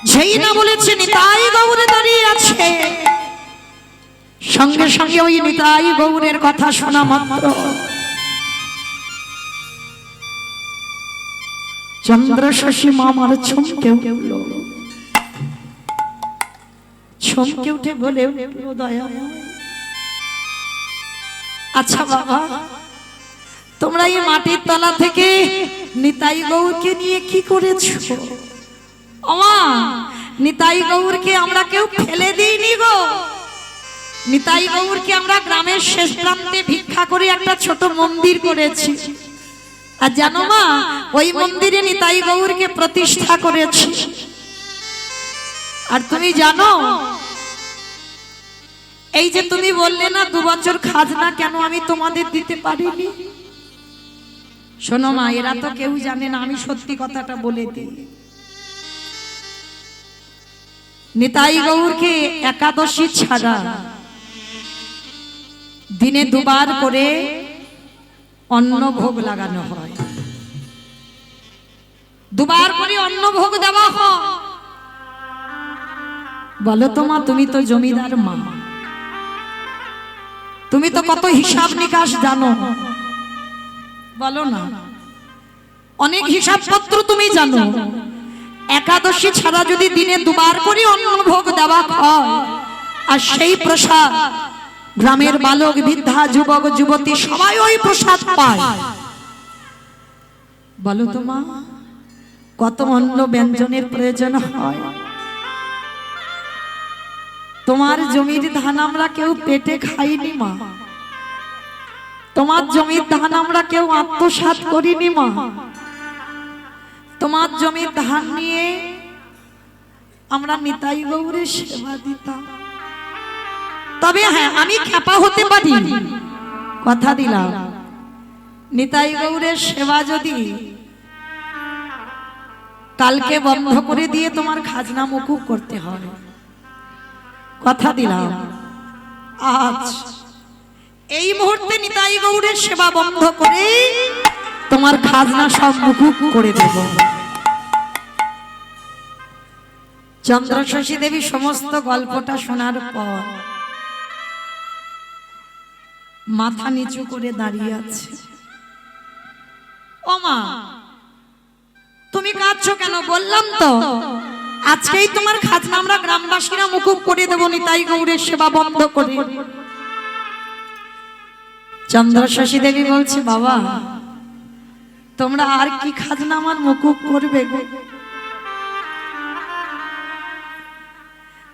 যেই না বলেছে নিতাই গৌরে দাঁড়িয়ে আছে, সঙ্গে সঙ্গে ওই নিতাই গৌরের কথা শোনা মাত্র চন্দ্র শশী মামার চমকে উঠল। চমকে উঠে বলে উঠল, দয়া, আচ্ছা বাবা, তোমরা এই মাটির তলা থেকে নিতাই গৌরকে নিয়ে কি করেছো? ওমা, নিতাই গৌরকে আমরা কেউ ফেলে দিইনি গো। নিতাই গৌরকে আমরা গ্রামের শেষ প্রান্তে ভিক্ষা করে একটা ছোট মন্দির করেছি। আর জানো মা, ওই মন্দিরে নিতাই গৌরকে প্রতিষ্ঠা করেছি। আর তুমি জানো, এই যে তুমি বললে না 2 বছর খাজনা কেন আমি তোমাদের দিতে পারিনি? শোনো মা, এরা তো কেউ জানে না, আমি সত্যি কথাটা বলে দিই। নিতাই গৌরকে একাদশী ছাড়া দিনে 2 বার করে অন্ন ভোগ লাগানো হয়। 2 বার করে অন্ন ভোগ দেওয়া হয়। বলো তো মা, তুমি তো জমিদার মা, তুমি তো কত হিসাব নিকাশ জানো, বলো না, অনেক হিসাবপত্র তুমি জানো। একাদশী ছাড়া যদি দিনে 2 বার করে অন্ন ভোগ দেওয়া হয়, আর সেই প্রসাদ গ্রামের বালক বৃদ্ধা যুবক যুবতী সবাই ওই প্রসাদ পায়, বলো তো মা, কত অন্ন ব্যঞ্জনের প্রয়োজন হয়। তোমার জমির ধান আমরা কেউ পেটে খাইনি মা, তোমার জমির ধান আমরা কেউ আত্মসাৎ করিনি মা। তোমার জমির ধান নিয়ে আমরা নিতাই গৌরের সেবা দিতাম। তবে হ্যাঁ, আমি খ্যাপা হতে পারি, কথা দিলাম। নিতাই গৌরের সেবা যদি কালকে বন্ধ করে দিয়ে তোমার খাজনা মুকুব করতে হয়, কথা দিলাম, আজ এই মুহূর্তে নিতাই গৌরের সেবা বন্ধ করে তোমার খাজনা সব মুকুব করে দেব। চন্দ্রশশী দেবী সমস্ত গল্পটা শোনার পর মাথা নিচু করে দাঁড়িয়ে আছে। ও মা, তুমি কাঁদছো কেন? বললাম তো আজকেই তোমার খাজনা আমরা গ্রামবাসীরা মুকুব করে দেব নিতাই গৌরের সেবা বন্ধ করে। চন্দ্রশশী দেবী বলছে, বাবা, তোমরা আর কি খাজনা আমার মুকুব করবে গো?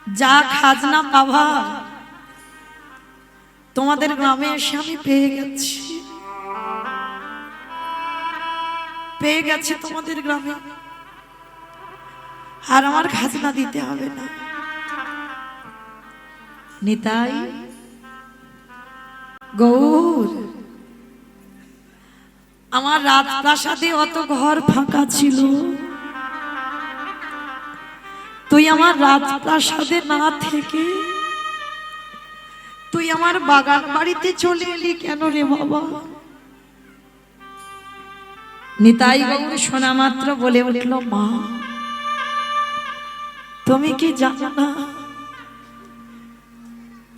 যা খাজনা পাবা তোমাদের গ্রামে এসে আমি পেয়ে গেছি তোমাদের গ্রামে, আর আমার খাজনা দিতে হবে না। নিতাই গৌর, আমার রাজপ্রাসাদে অত ঘর ফাঁকা ছিল, তুই আমার রাজপ্রাসাদে না থেকে তুই আমার বাগান বাড়িতে চলে এলি কেন রে বাবা? নিতাই গৌর শোনা মাত্র বলে উঠল, মা, তুমি কি জানো না,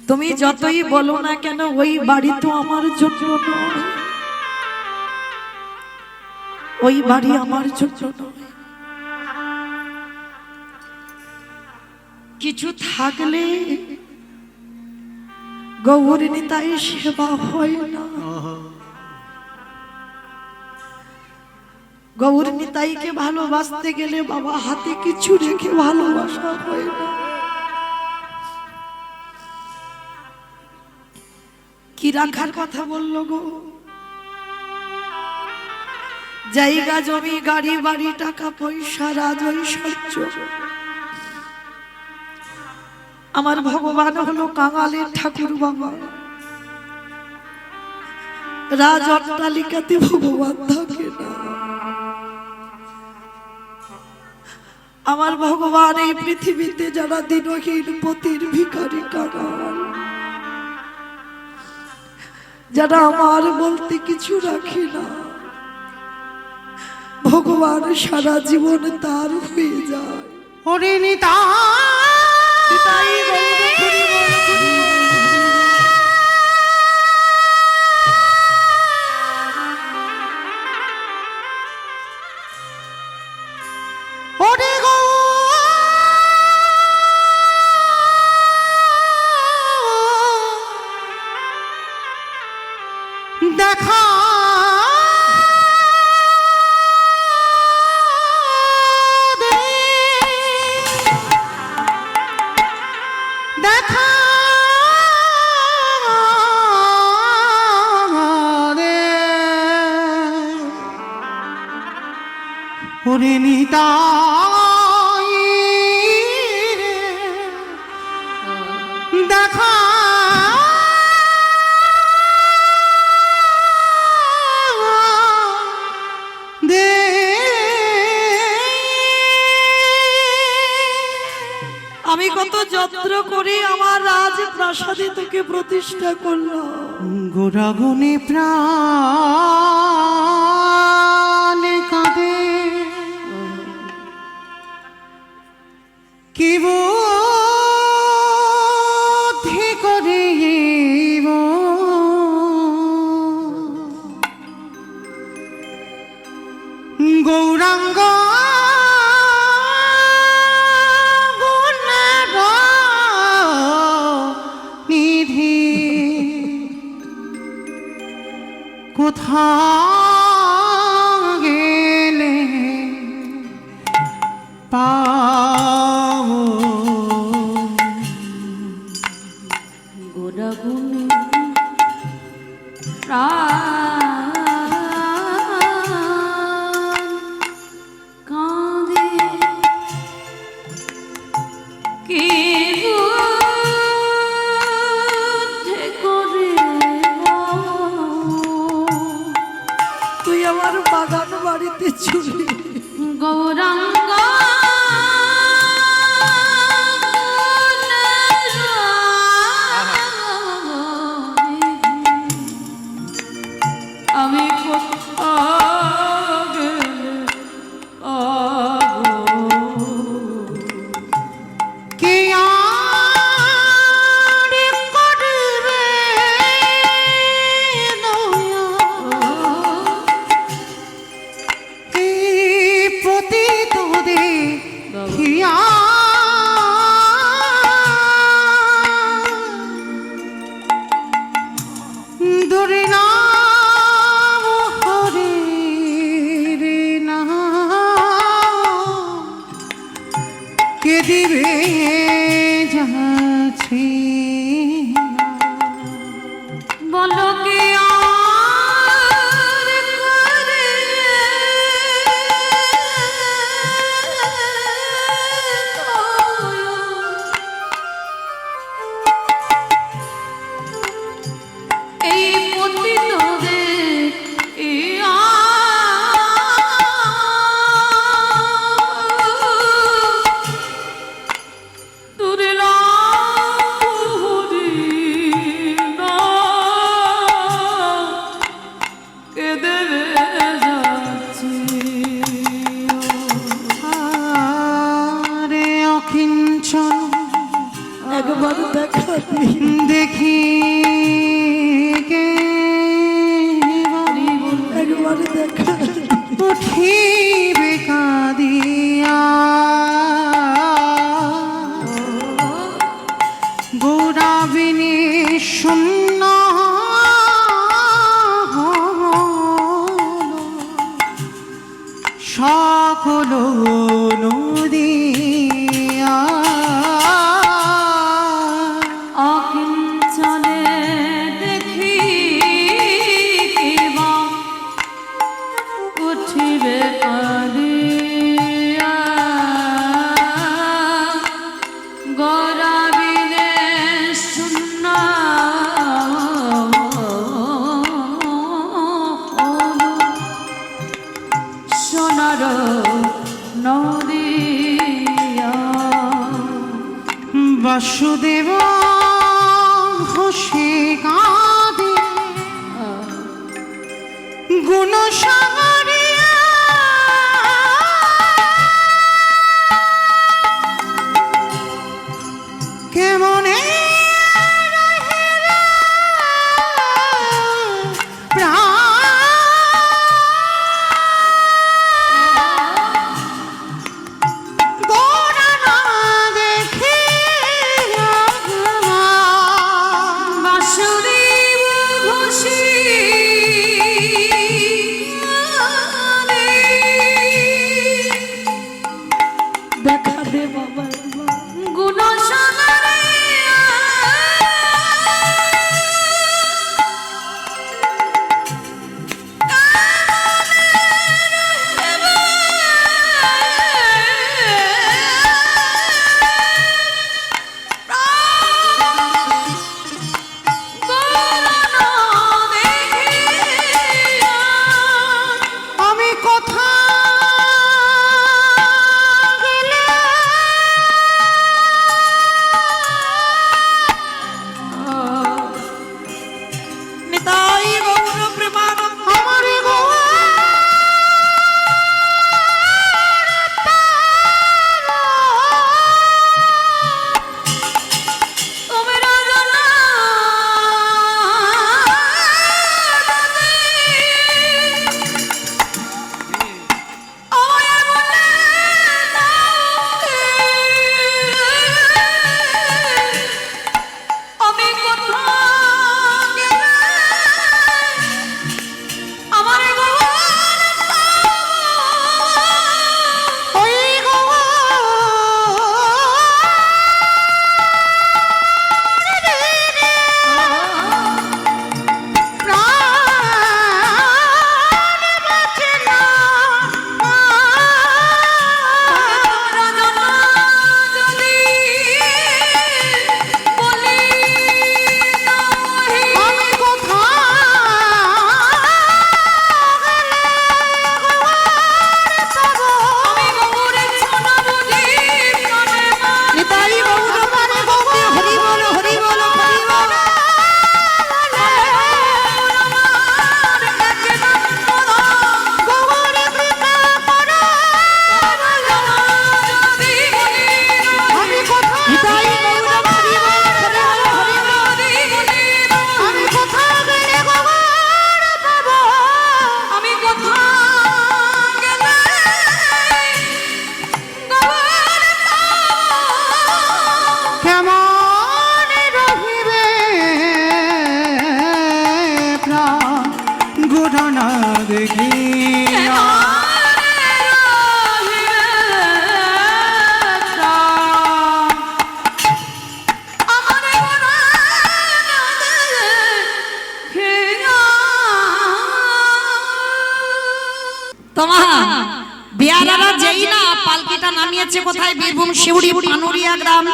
তুমি যতই বলো না কেন ওই বাড়ি তো আমার জন্য নয়, ওই বাড়ি আমার জন্য নয়। কিছু থাকলে গৌর নিতাই সেবা হয় না, গৌর নিতাইকে ভালোবাসতে গেলে বাবা হাতে কিছু রেখে ভালোবাসা হয় না। কি রাখার কথা বললো গো? জায়গা জমি গাড়ি বাড়ি টাকা পয়সা রাজ ঐশ্বর্য। আমার ভগবান হলো কাঙালের ঠাকুর বাবা, রাজ অট্টালিকাতে ভগবান থাকে না। আমার ভগবান এই পৃথিবীতে যারা দিনহীন পতির ভিখারি কাঙাল, যারা আমার বলতে কিছু রাখে না, ভগবান সারা জীবন তার হয়ে যায়। ওরে নিতাই ওরে গো দেখা ওরে নিতাই দেখা দে আমি কত যত্ন করে আমার রাজ প্রাসাদে তোকে প্রতিষ্ঠা করলাম। গোরাগুনে প্রাণ কাঁদে কি বুদ্ধি করে গৌরাঙ্গ নিধি কোথাও গেলে পাবো গোরাগুনে কাঁদে কি বুদ্ধি করে তুই আমার বাগান বাড়িতে চুলি গৌরাঙ্গ আমি কে আর করবে এই পতিত দেখিয়া দূরে না কে দিবে যাচ্ছে বলো কে আর করে এই পতিত একবার দেখা দেখি একবার দেখা উঠিবে কাঁদিয়া গৌরাবিনী শূন্য সকল নদিয়া অকিঞ্চনে দেখি উঠিবে কাঁদিয়া গৌরাবিনে শূন্য সোনার নদিয়া বাসুদেব হসে কাঁদে গুণ সাগরিয়া দেখিয়া তোমা বিয়ারারা যেই না পালকিটা নামিয়েছে কোথায়, বীরভূম শিউড়ি পানুরিয়া গ্রাম,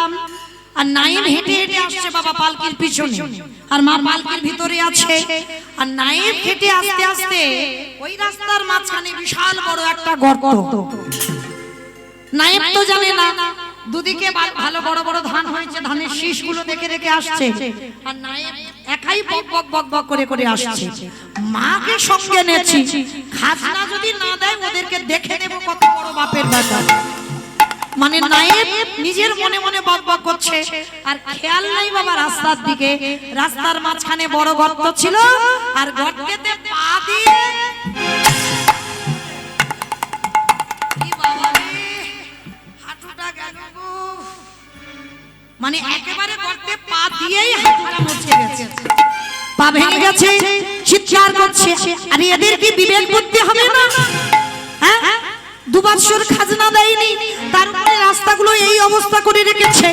আর নাইম হেঁটে হেঁটে আসছে বাবা পালকির পিছনে, আর মা পালকির ভিতরে আছে। আর নাইম হেঁটে আস্তে আস্তে ওই রাস্তার মাঝখানে বিশাল বড় একটা গর্ত। নাইম তো জানে না, দুদিকে ভালো বড় বড় ধান হয়েছে, ধানের শীষগুলো দেখে রেখে আসছে, আর নাইম একাই বক বক বক বক করে করে আসছে। মাকে সঙ্গে নেছি, খাজনা যদি না দেয় ওদেরকে দেখে নেব কত বড় বাপের বেটা। মানে নায়েব নিজের মনে মনে বক বক করছে, আর খেয়াল নাই বাবা রাস্তার দিকে। রাস্তার মাঝখানে বড় গর্ত ছিল, আর গর্তেতে পা দিয়ে কি বাবা রে, হাঁটুটা গেল গো। মানে একেবারে গর্তে পা দিয়েই হাঁটুটা মুছে গেছে, পা ভেঙে গেছে, চিৎকার করছে। আর এদের কি বিবেক বুদ্ধি হবে না? হ্যাঁ, 2 বছর খাজনা দেয়নি, তার উপরে রাস্তাগুলো এই অবস্থা করে রেখেছে।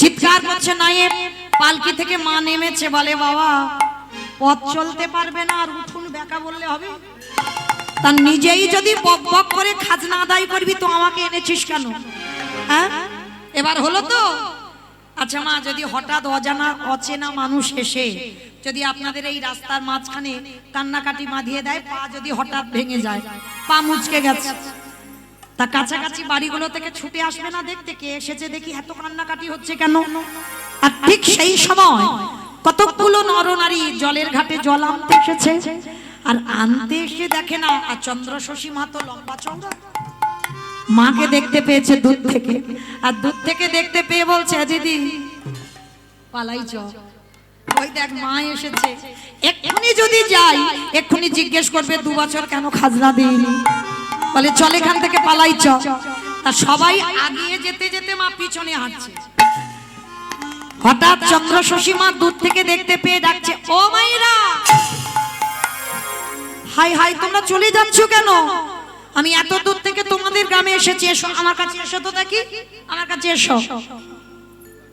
চিৎকার করছে নায়েব। পালকি থেকে মা নেমেছে, বলে বাবা পথ চলতে পারবে না, আর উঠুন বেকা বললে হবে? তার নিজেই যদি বক বক করে খাজনা আদায় করবি তো আমাকে এনেছিস কেন? হ্যাঁ, এবার হলো তো? আচ্ছা মা, যদি হঠাৎ অজানা অচেনা মানুষ এসে যদি আপনাদের এই রাস্তার মাঝখানে কান্নাকাটি বাঁধিয়ে দেয়, পা যদি হঠাৎ ভেঙে যায়, পা মুচকে গেছে, তা কাছাকাছি বাড়িগুলো থেকে ছুটে আসবে না দেখতে কে এসেছে, দেখি এত কান্নাকাটি হচ্ছে কেন? আর ঠিক সেই সময় কতগুলো নরনারী জলের ঘাটে জল আনতে এসেছে, আর আনতে এসে দেখে না, আর চন্দ্র শশী মা তো লম্বা চৌড়া, মাকে দেখতে পেয়েছে দূর থেকে, আর দূর থেকে দেখতে পেয়ে বলছে দিদি পালাই চ, ওই দেখ মা এসেছে, এক্ষুনি যদি যাই এক্ষুনি জিজ্ঞেস করবে 2 বছর কেন খাজনা দিইনি, বলে চল এখান থেকে পালাই চ। তা সবাই আগিয়ে যেতে যেতে মা পিছনে হাঁটছে। হঠাৎ চন্দ্র শশী মা দূর থেকে দেখতে পেয়ে ডাকছে, ও মাইরা, হাই হাই তোমরা চলে যাচ্ছ কেন? আমি এত দূর থেকে তোমাদের গ্রামে এসেছি, এসো আমার কাছে, এসো তো দেখি, আমার কাছে এসো।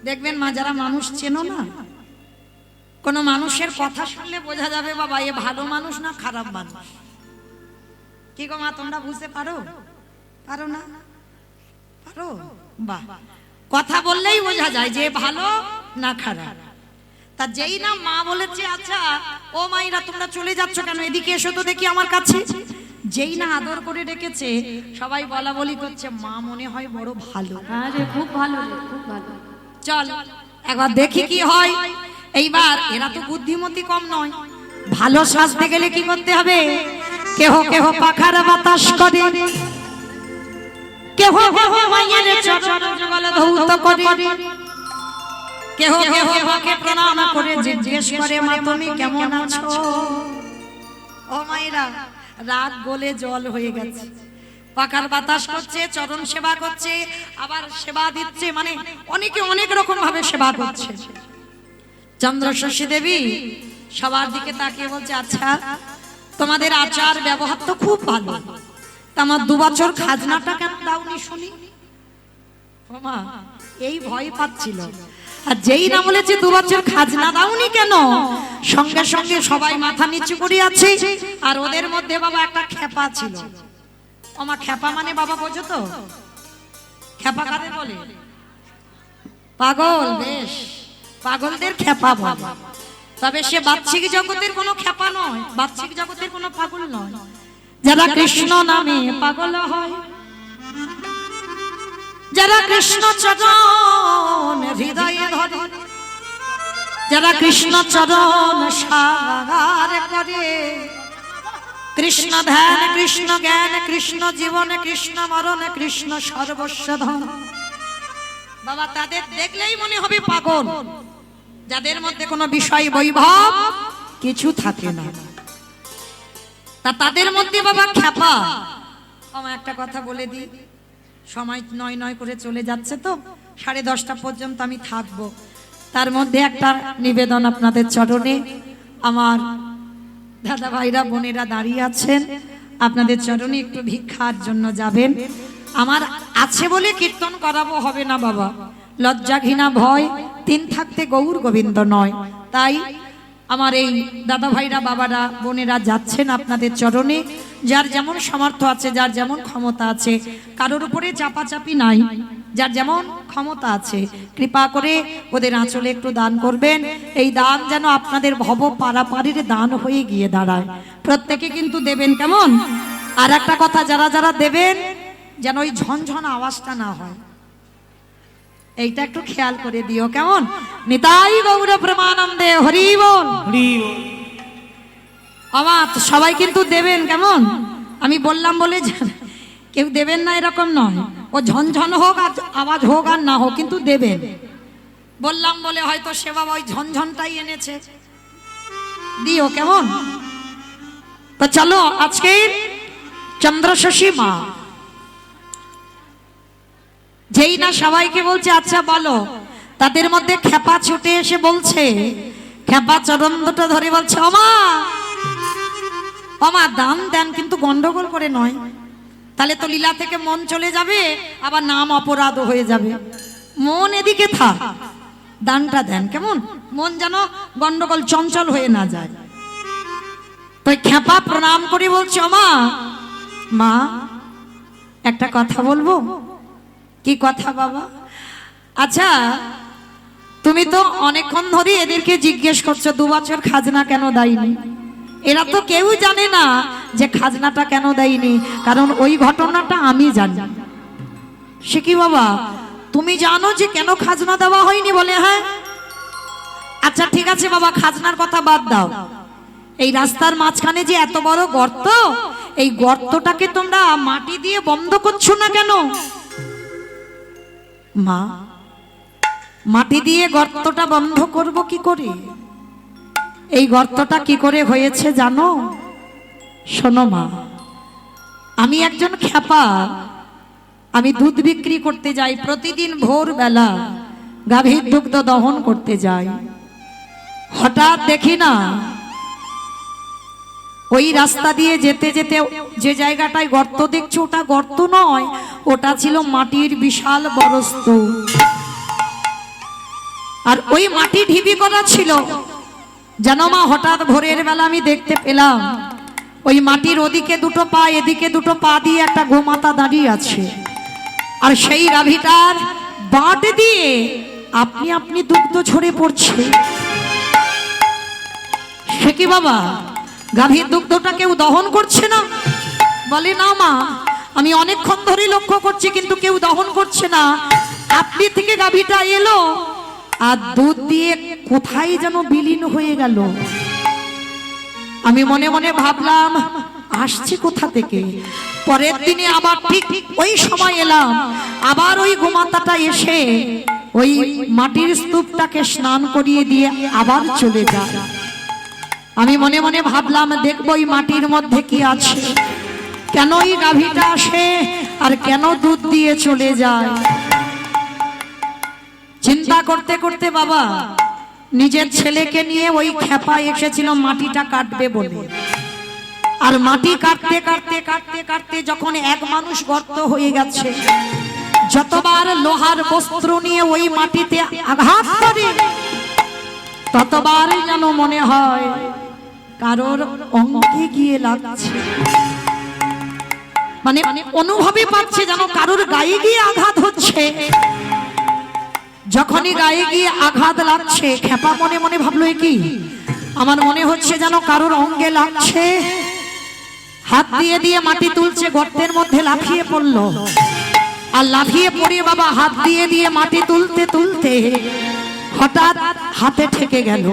দেখবেন মা, যারা মানুষ চেনো না, কোন মানুষের কথা শুনলে বোঝা যাবে বাবা এ ভালো মানুষ না খারাপ মানুষ। কি গো মা, তোমরা বুঝতে পারো? পারো না? পারো? বাহ, কথা বললেই বোঝা যায় যে ভালো না খারাপ। তা যেই না মা বলেছে আচ্ছা ও মাইরা তোমরা চলে যাচ্ছ কেন, এদিকে এসো তো দেখি আমার কাছে, যেই না আদর করে রেখেছে, সবাই বলা বলি করছে মা মনে হয় বড় ভালো। হ্যাঁ রে, খুব ভালো রে, খুব ভালো। চল একবার দেখি কি হয়। এইবার এরা তো বুদ্ধিমতী কম নয়, ভালো সাজতে গেলে কি করতে হবে? কেহ কেহ পাখার বাতাস করে, কেহ কেহ মায়ের চরণ যুগল ধৌত করে, কেহ কেহ মাকে প্রণাম করে জিজ্ঞেস করে মা তুমি কেমন আছো? ও মায়েরা, রাগ গলে জল হয়ে গেছে, পাখার বাতাস করছে, চরণ সেবা করছে, আবার সেবা দিচ্ছে, মানে অনেকে অনেক রকম ভাবে সেবা করছে। চন্দ্র শশী দেবী সবার দিকে তাকিয়ে বলছে, আচ্ছা তোমাদের আচার ব্যবহার তো খুব ভালো, তা আমার 2 বছর খাজনাটা কেন দাওনি শুনি? ওমা এই ভয় পাচ্ছিল, আর যেই না বলেছে 2 বছর খাজনা দাওনি কেন, সঙ্গে সঙ্গে সবাই মাথা নিচু করে আছে। আর ওদের মধ্যে বাবা একটা খেপা ছিল। ওমা খেপা মানে বাবা বোঝো তো? খেপা কাদের বলে? পাগল। বেশ, পাগলদের খেপা বলে। তবে সে বাহ্যিক জগতের কোনো খেপা নয়, বাহ্যিক জগতের কোনো পাগল নয়। যারা কৃষ্ণ নামে পাগল হয়, যারা কৃষ্ণ চরণ হৃদয়ে ধরে, যারা কৃষ্ণ চরণ সাগার করে, কৃষ্ণ ধ্যান, কৃষ্ণ জ্ঞান, কৃষ্ণ জীবন, কৃষ্ণ মরণ, কৃষ্ণ সর্বস্ব ধন, বাবা তাদের দেখলেই মনে হবে পাগল, যাদের মধ্যে কোনো বিষয় বৈভব কিছু থাকে না। তা তাদের মধ্যে বাবা খেপা। আমার একটা কথা বলে দিই, সময় নয় নয় করে চলে যাচ্ছে তো, 10:30 পর্যন্ত আমি থাকবো। তার মধ্যে একটা নিবেদন আপনাদের চরণে, আমার দাদা ভাইরা বোনেরা দাঁড়িয়ে আছেন, আপনাদের চরণে একটু ভিক্ষার জন্য যাবেন। আমার আছে বলে কীর্তন করাবো হবে না বাবা, লজ্জা ঘৃণা ভয় তিন থাকতে গৌর গোবিন্দ নয়। তাই আমার এই দাদা ভাইরা বাবারা বোনেরা যাচ্ছেন আপনাদের চরণে। যার যেমন সামর্থ্য আছে, যার যেমন ক্ষমতা আছে, কারোর উপরে চাপাচাপি নাই, যার যেমন ক্ষমতা আছে কৃপা করে ওদের আঁচলে একটু দান করবেন। এই দান যেন আপনাদের ভব পারাপারির দান হয়ে গিয়ে দাঁড়ায়। প্রত্যেকে কিন্তু দেবেন, কেমন? আর একটা কথা, যারা যারা দেবেন যেন ওই ঝনঝন আওয়াজটা না হয়, এইটা একটু খেয়াল করে দিও, কেমন? নিতাই গৌর প্রেমানন্দে হরি বল। আমার সবাই কিন্তু দেবেন, কেমন? আমি বললাম বলে কেউ দেবেন না এরকম নয়, ও ঝনঝন হোক আর আওয়াজ হোক আর না হোক, কিন্তু দেবেন। বললাম বলে হয়তো সে বাবা ওই ঝনঝনটাই এনেছে, দিও, কেমন? তো চলো, আজকে চন্দ্রশশী মা যেই না সবাইকে বলছে আচ্ছা বলো, তাদের মধ্যে খেপা ছুটে এসে বলছে, খেপা চরণ দুটো ধরে বলছে, ওমা ওমা দান দেন, কিন্তু গন্ডগোল করে নয়, তাহলে তো লীলা থেকে মন চলে যাবে, আবার নাম অপরাধ হয়ে যাবে। মন এদিকে থাক, দানটা দেন, কেমন? মন যেন গন্ডগোল চঞ্চল হয়ে না যায়। তো খেপা প্রণাম করে বলছে, ওমা মা একটা কথা বলবো। কি কথা বাবা? আচ্ছা তুমি তো অনেকক্ষণ ধরে এদেরকে জিজ্ঞেস করছো 2 বছর খাজনা কেন দেয়নি। এরা তো কেউ জানে না যে খাজনাটা কেন দেয়নি, কারণ ওই ঘটনাটা আমি জানি। সে কি বাবা, তুমি জানো যে কেন খাজনা দেওয়া হয়নি? বলে হ্যাঁ। আচ্ছা ঠিক আছে বাবা, খাজনার কথা বাদ দাও, এই রাস্তার মাঝখানে যে এত বড় গর্ত, এই গর্তটাকে তোমরা মাটি দিয়ে বন্ধ করছো না কেন? মা মাটি দিয়ে গর্তটা বন্ধ করব কি করে? এই গর্তটা কি করে হয়েছে জানো? শোনো মা, আমি একজন খেপা, আমি দুধ বিক্রি করতে যাই, প্রতিদিন ভোরবেলা গাভীর দুগ্ধ দহন করতে যাই। হঠাৎ দেখি না ওই রাস্তা দিয়ে যেতে যেতে যে জায়গাটায় গর্ত দেখছো, ওটা গর্ত নয়, ওটা ছিল মাটির বিশাল বড় স্তূপ। আর ওই মাটি ঢিবি করা ছিল। জানো মা, হঠাৎ ভোরের বেলা আমি দেখতে পেলাম ওই মাটির ওদিকে 2টো পা, এদিকে 2টো পা দিয়ে একটা গোমাতা দাঁড়িয়ে আছে, আর সেই গাভীটার বাট দিয়ে আপনি আপনি দুগ্ধ ঝরে পড়ছে। সে কি বাবা, গাভীর দুগ্ধটা কেউ দহন করছে না? বলে না মা, আমি অনেকক্ষণ ধরে লক্ষ্য করছি কিন্তু কেউ দহন করছে না। আপনি থেকে গাভীটা এলো আর দুধ দিয়ে কোথায় যেন বিলীন হয়ে গেল। আমি মনে মনে ভাবলাম আসছে কোথা থেকে। পরের দিনে আবার ঠিক ওই সময় এলাম, আবার ওই গোমাতাটা এসে ওই মাটির স্তূপটাকে স্নান করিয়ে দিয়ে আবার চলে যায়। আমি মনে মনে ভাবলাম দেখবো এই মাটির মধ্যে কি আছে, কেন এই গাভীটা আসে আর কেন দুধ দিয়ে চলে যায়। চিন্তা করতে করতে বাবা নিজের ছেলেকে নিয়ে ওই খেপা এসেছিল মাটিটা কাটবে বলে। আর মাটি কাটতে কাটতে কাটতে কাটতে যখন এক মানুষ গর্ত হয়ে গেছে, যতবার লোহার বস্ত্র নিয়ে ওই মাটিতে আঘাত করে ততবার যেন মনে হয় কারোর অঙ্গে গিয়ে লাগছে, মানে অনুভবে পাচ্ছে যেন কারোর গায়ে গিয়ে আঘাত হচ্ছে। যখনই গায়ে গিয়ে আঘাত লাগছে, খেপা মনে মনে ভাবলো কি, আমার মনে হচ্ছে যেন কারোর অঙ্গে লাগছে। হাত দিয়ে দিয়ে মাটি তুলছে, গর্তের মধ্যে লাফিয়ে পড়লো। আর লাফিয়ে পড়ে বাবা হাত দিয়ে দিয়ে মাটি তুলতে তুলতে হঠাৎ হাতে ঠেকে গেল।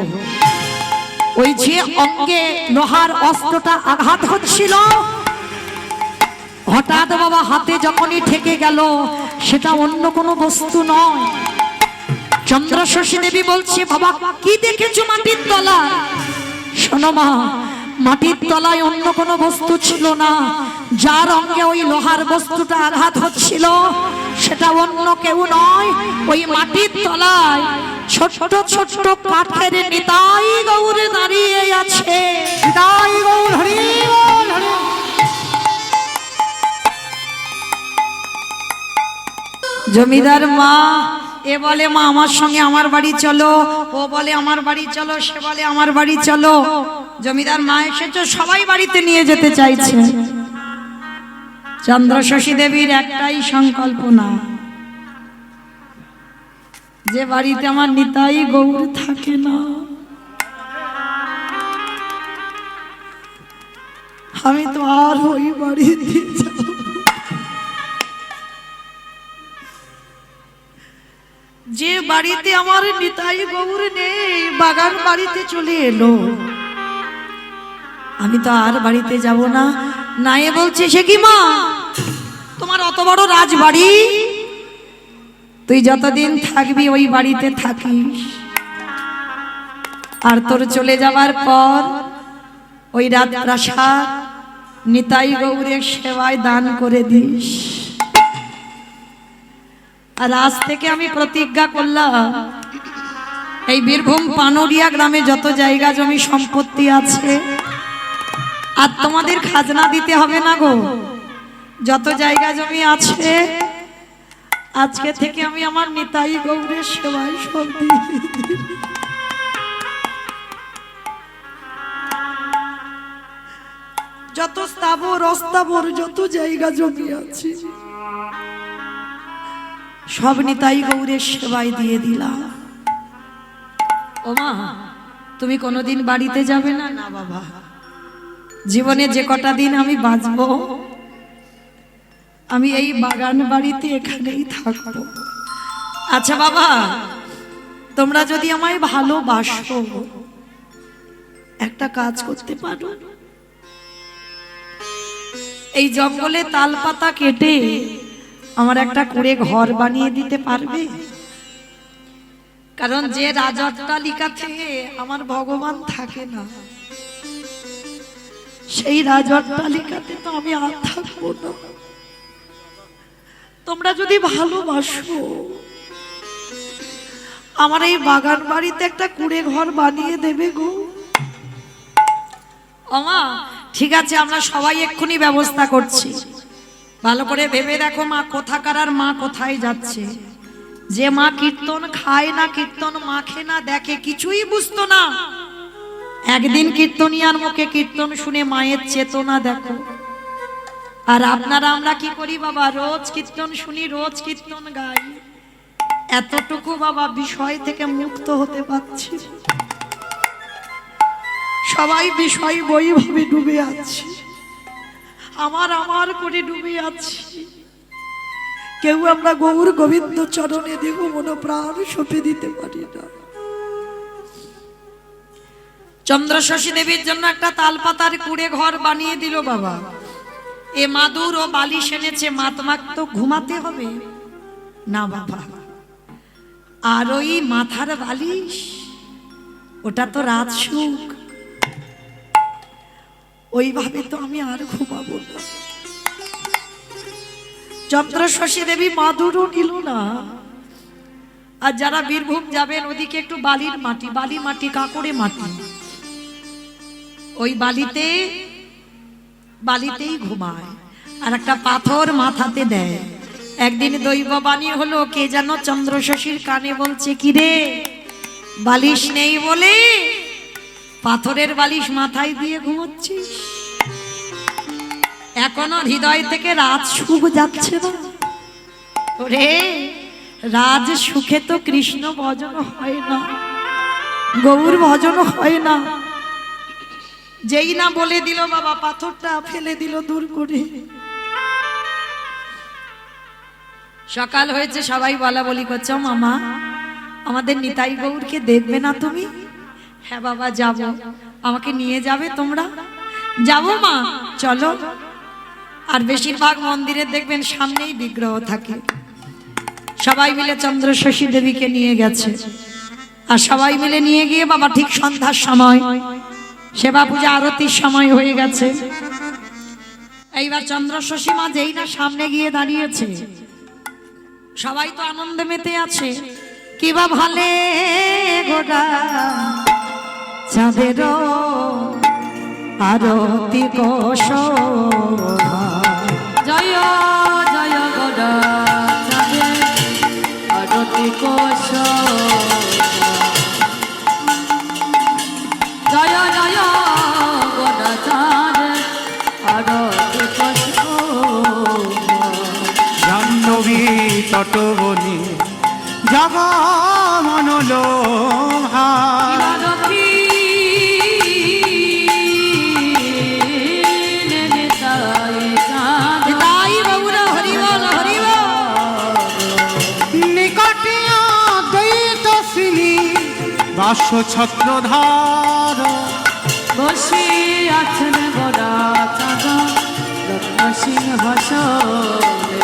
ওই যে অঙ্গে লোহার অস্ত্রটা আঘাত হচ্ছিল, হঠাৎ বাবা হাতে যখনই ঠেকে গেল, সেটা অন্য কোনো বস্তু নয়। চন্দ্রশশী দেবী বলছে, বাবা কি দেখেছো মাটির তলায়? শোনো মা, মাটির তলায় অন্য কোনো বস্তু ছিল না। যার অঙ্গে ওই লোহার বস্তুটা আঘাত হচ্ছিল সেটা অন্য কেউ নয়, ওই মাটির তলায় ছোট ছোট কাঠের নিতাই গৌর দাঁড়িয়ে আছে। নিতাই গৌর হরি বল, হরি বল। জমিদার মা এ বলে মা আমার সঙ্গে আমার বাড়ি চলো, ও বলে আমার বাড়ি চলো, সে বলে আমার বাড়ি চলো। জমিদার মা এসেছে, সবাই বাড়িতে নিয়ে যেতে চাইছে। চন্দ্রশশী দেবীর একটাই সংকল্পনা, যে বাড়িতে আমার নিতাই গৌর থাকে না, আমি তো আর ওই বাড়িতে যাব। যে বাড়িতে আমার নিতাই গৌর নেই, বাগান বাড়িতে চলে এলো, আমি তো আর বাড়িতে যাব না। নায়ে বলছে, সে কি মা, তোমার অত বড় রাজবাড়ি, তুই যতদিন থাকবি ওই বাড়িতে থাকিস, আর তোর চলে যাবার পর ওই রাজপ্রাসাদ নিতাই গৌরের সেবায় দান করে দিস। আর আজ থেকে আমি প্রতিজ্ঞা করলাম, এই বীরভূম পানুরিয়া গ্রামে যত জায়গা জমি সম্পত্তি আছে, আর তোমাদের খাজনা দিতে হবে না গো। যত জায়গা জমি আছে, আজকে থেকে আমি আমার নিতাই গৌরের সেবায় সব দিয়ে দিই। যত স্থাবর অস্থাবর যত জায়গা জমি আছে, সব নিতাই গৌরের সেবায় দিয়ে দিলাম। ও মা, তুমি কোনোদিন বাড়িতে যাবে না? না বাবা, জীবনে যে কটা দিন আমি বাঁচবো, আমি এই বাগান বাড়িতে এখানেই থাকবো। আচ্ছা বাবা, তোমরা যদি আমায় ভালোবাসো, একটা কাজ করতে পারো, এই জঙ্গলে তাল পাতা কেটে আমার একটা কুড়ে ঘর বানিয়ে দিতে পারবে? কারণ যে রাজঅট্টালিকাতে আমার ভগবান থাকে না, সেই রাজঅট্টালিকাতে তো আমি আর থাকবো না। তোমরা যদি ভালোবাসো, আমার এই বাগান বাড়িতে একটা কুড়ে ঘর বানিয়ে দেবে গো। ওমা, ঠিক আছে, আমরা সবাই এক্ষুনি ব্যবস্থা করছি। ভালো করে ভেবে দেখো মা কোথাকার আর মা কোথায় যাচ্ছে। যে মা কীর্তন খায় না, কীর্তন মাখে না, দেখে, কিছুই বুঝতো না, একদিন কীর্তনিয়ার মুখে কীর্তন শুনে মায়ের চেতনা দেখো। আর আপনারা আমরা কি করি বাবা, রোজ কীর্তন শুনি, রোজ কীর্তন গাই, এতটুকু বাবা বিষয় থেকে মুক্ত হতে পারছি। সবাই বিষয় বই ভাবে ডুবে আছি, আমার করে ডুবে আছি। কেউ আমরা গৌর গোবিন্দ চরণে দেব মন প্রাণ সঁপে দিতে পারি না। চন্দ্রশশী দেবীর জন্য একটা তালপাতার কুড়ে ঘর বানিয়ে দিল বাবা। এ মাদুর ও বালিশ এনেছে, মাতমাক তো ঘুমাতে হবে না বাবা। আর ওই মাথার বালিশ, ওটা তো রাত সুখ, ওইভাবে তো আমি আর ঘুমাবো না। চন্দ্রশশী দেবী মাদুরও নিল না। আর যারা বীরভূম যাবেন, ওদিকে একটু বালির মাটি, বালি মাটি, কাঁকড়ে মাটি, ওই বালিতেই ঘুমায়, আর একটা পাথর মাথাতে দেয়। একদিন দৈববাণী হলো, কে যেন চন্দ্রশশীর কানে বলছে, কি রে, বালিশ নেই বলে পাথরের বালিশ মাথায় দিয়ে ঘুমোচ্ছিস? এখনো হৃদয় থেকে রাত সুখ যাচ্ছে না? ওরে, রাজ সুখে তো কৃষ্ণ ভজন হয় না, গৌর ভজন হয় না। যেই না বলে দিল বাবা, পাথরটা ফেলে দিল দূর করে। সকাল হয়েছে, সবাই বলা বলি করছে, মামা আমাদের নিতাই গৌরকে দেখবে না তুমি? হ্যাঁ বাবা যাব। আমাকে নিয়ে যাবে তোমরা? যাবো মা, চলো। আর বেশিরভাগ মন্দিরে দেখবেন সামনেই বিগ্রহ থাকে। সবাই মিলে চন্দ্রশশী দেবীকে নিয়ে গেছে, আর সবাই মিলে নিয়ে গিয়ে বাবা ঠিক সন্ধ্যার সময়, সেবা পূজা আরতির সময় হয়ে গেছে। এইবার চন্দ্রশশী মা যেই না সামনে গিয়ে দাঁড়িয়েছে, সবাই তো আনন্দে মেতে আছে। কিবা ভালে গোডা চাঁদের আরতি কোষ জয় জয় গদা চাঁদের আরতি কোষ জয় জয় গদা চাঁদের আরতি কোষ জাহ্নবী তটবনে জগমনোলোহা নিতাই বাবুরা হরি বল হরি বল। নিকটিয়া দ্বৈত শ্রী বাস ছত্রধার বসে আছেন গদা চাঁদ রত্ন সিংহাসনে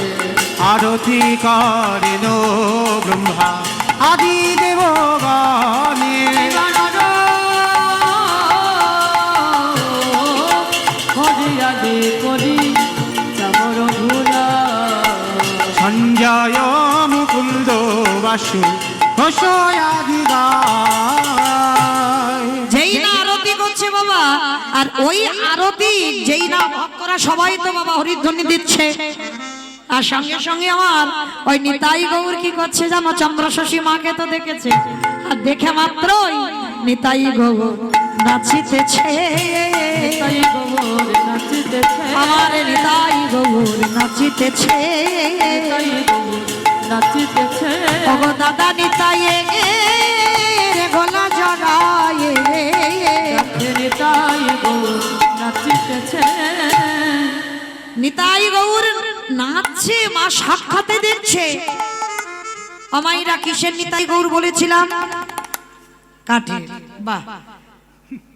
আরতি করেন ব্রহ্মা আদি দেবগণে সঞ্জয় মুকুন্দ বাসু ঘোষয়াদি গায়। যেই না আরতি করছে বাবা, আর ওই আরতি যেই না ভক্তরা সবাই তো বাবা হরিধ্বনি দিচ্ছে, আর সঙ্গে সঙ্গে আমার ওই নিতাই গৌর কি করছে জানো? চন্দ্র শশী মাকে তো দেখেছে, আর দেখে মাত্রই নিতাই গৌর নাচিতেছে। আমার নিতাই গৌর নাচিতেছে। ওগো দাদা নিতাই রে গলা জড়ায় নিতাই গৌর নাচছে, মা সাক্ষাতে দেখছে। আমাইরা কিসের নিতাই গৌর বলেছিলাম? কাঠের। বাহ,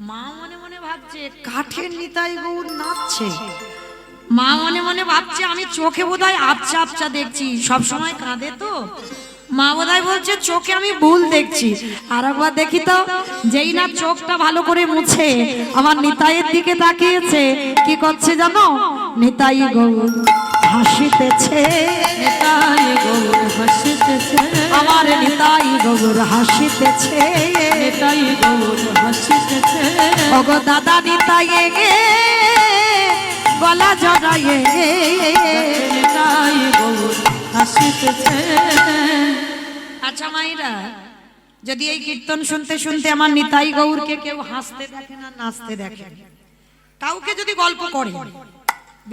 মা মনে মনে ভাবছে কাঠের নিতাই গৌর নাচছে। মা মনে মনে ভাবছে আমি চোখে বোধহয় আবছা আবছা দেখছি, সব সময় কাঁদে তো। মা বোধহয় বলছে চোখে আমি ভুল দেখছি। আর একবার দেখি তো, যেই না চোখটা ভালো করে মুছে আমার নিতাইয়ের দিকে তাকিয়েছে, কি করছে জানো? নিতাই গৌর হাসিতেছে। নিতাই গৌর হাসিতেছে। আমার নিতাই গৌর হাসিতেছে। নিতাই গৌর হাসিতেছে। ওগো দাদা নিতাই গলা জড়ায়ে নিতাই গৌর হাসিতেছে। আচ্ছা মাইরা, যদি এই কীর্তন শুনতে শুনতে আমার নিতাই গৌরকে কেউ হাসতে দেখে না, নাচতে দেখে, কাউকে যদি গল্প করে,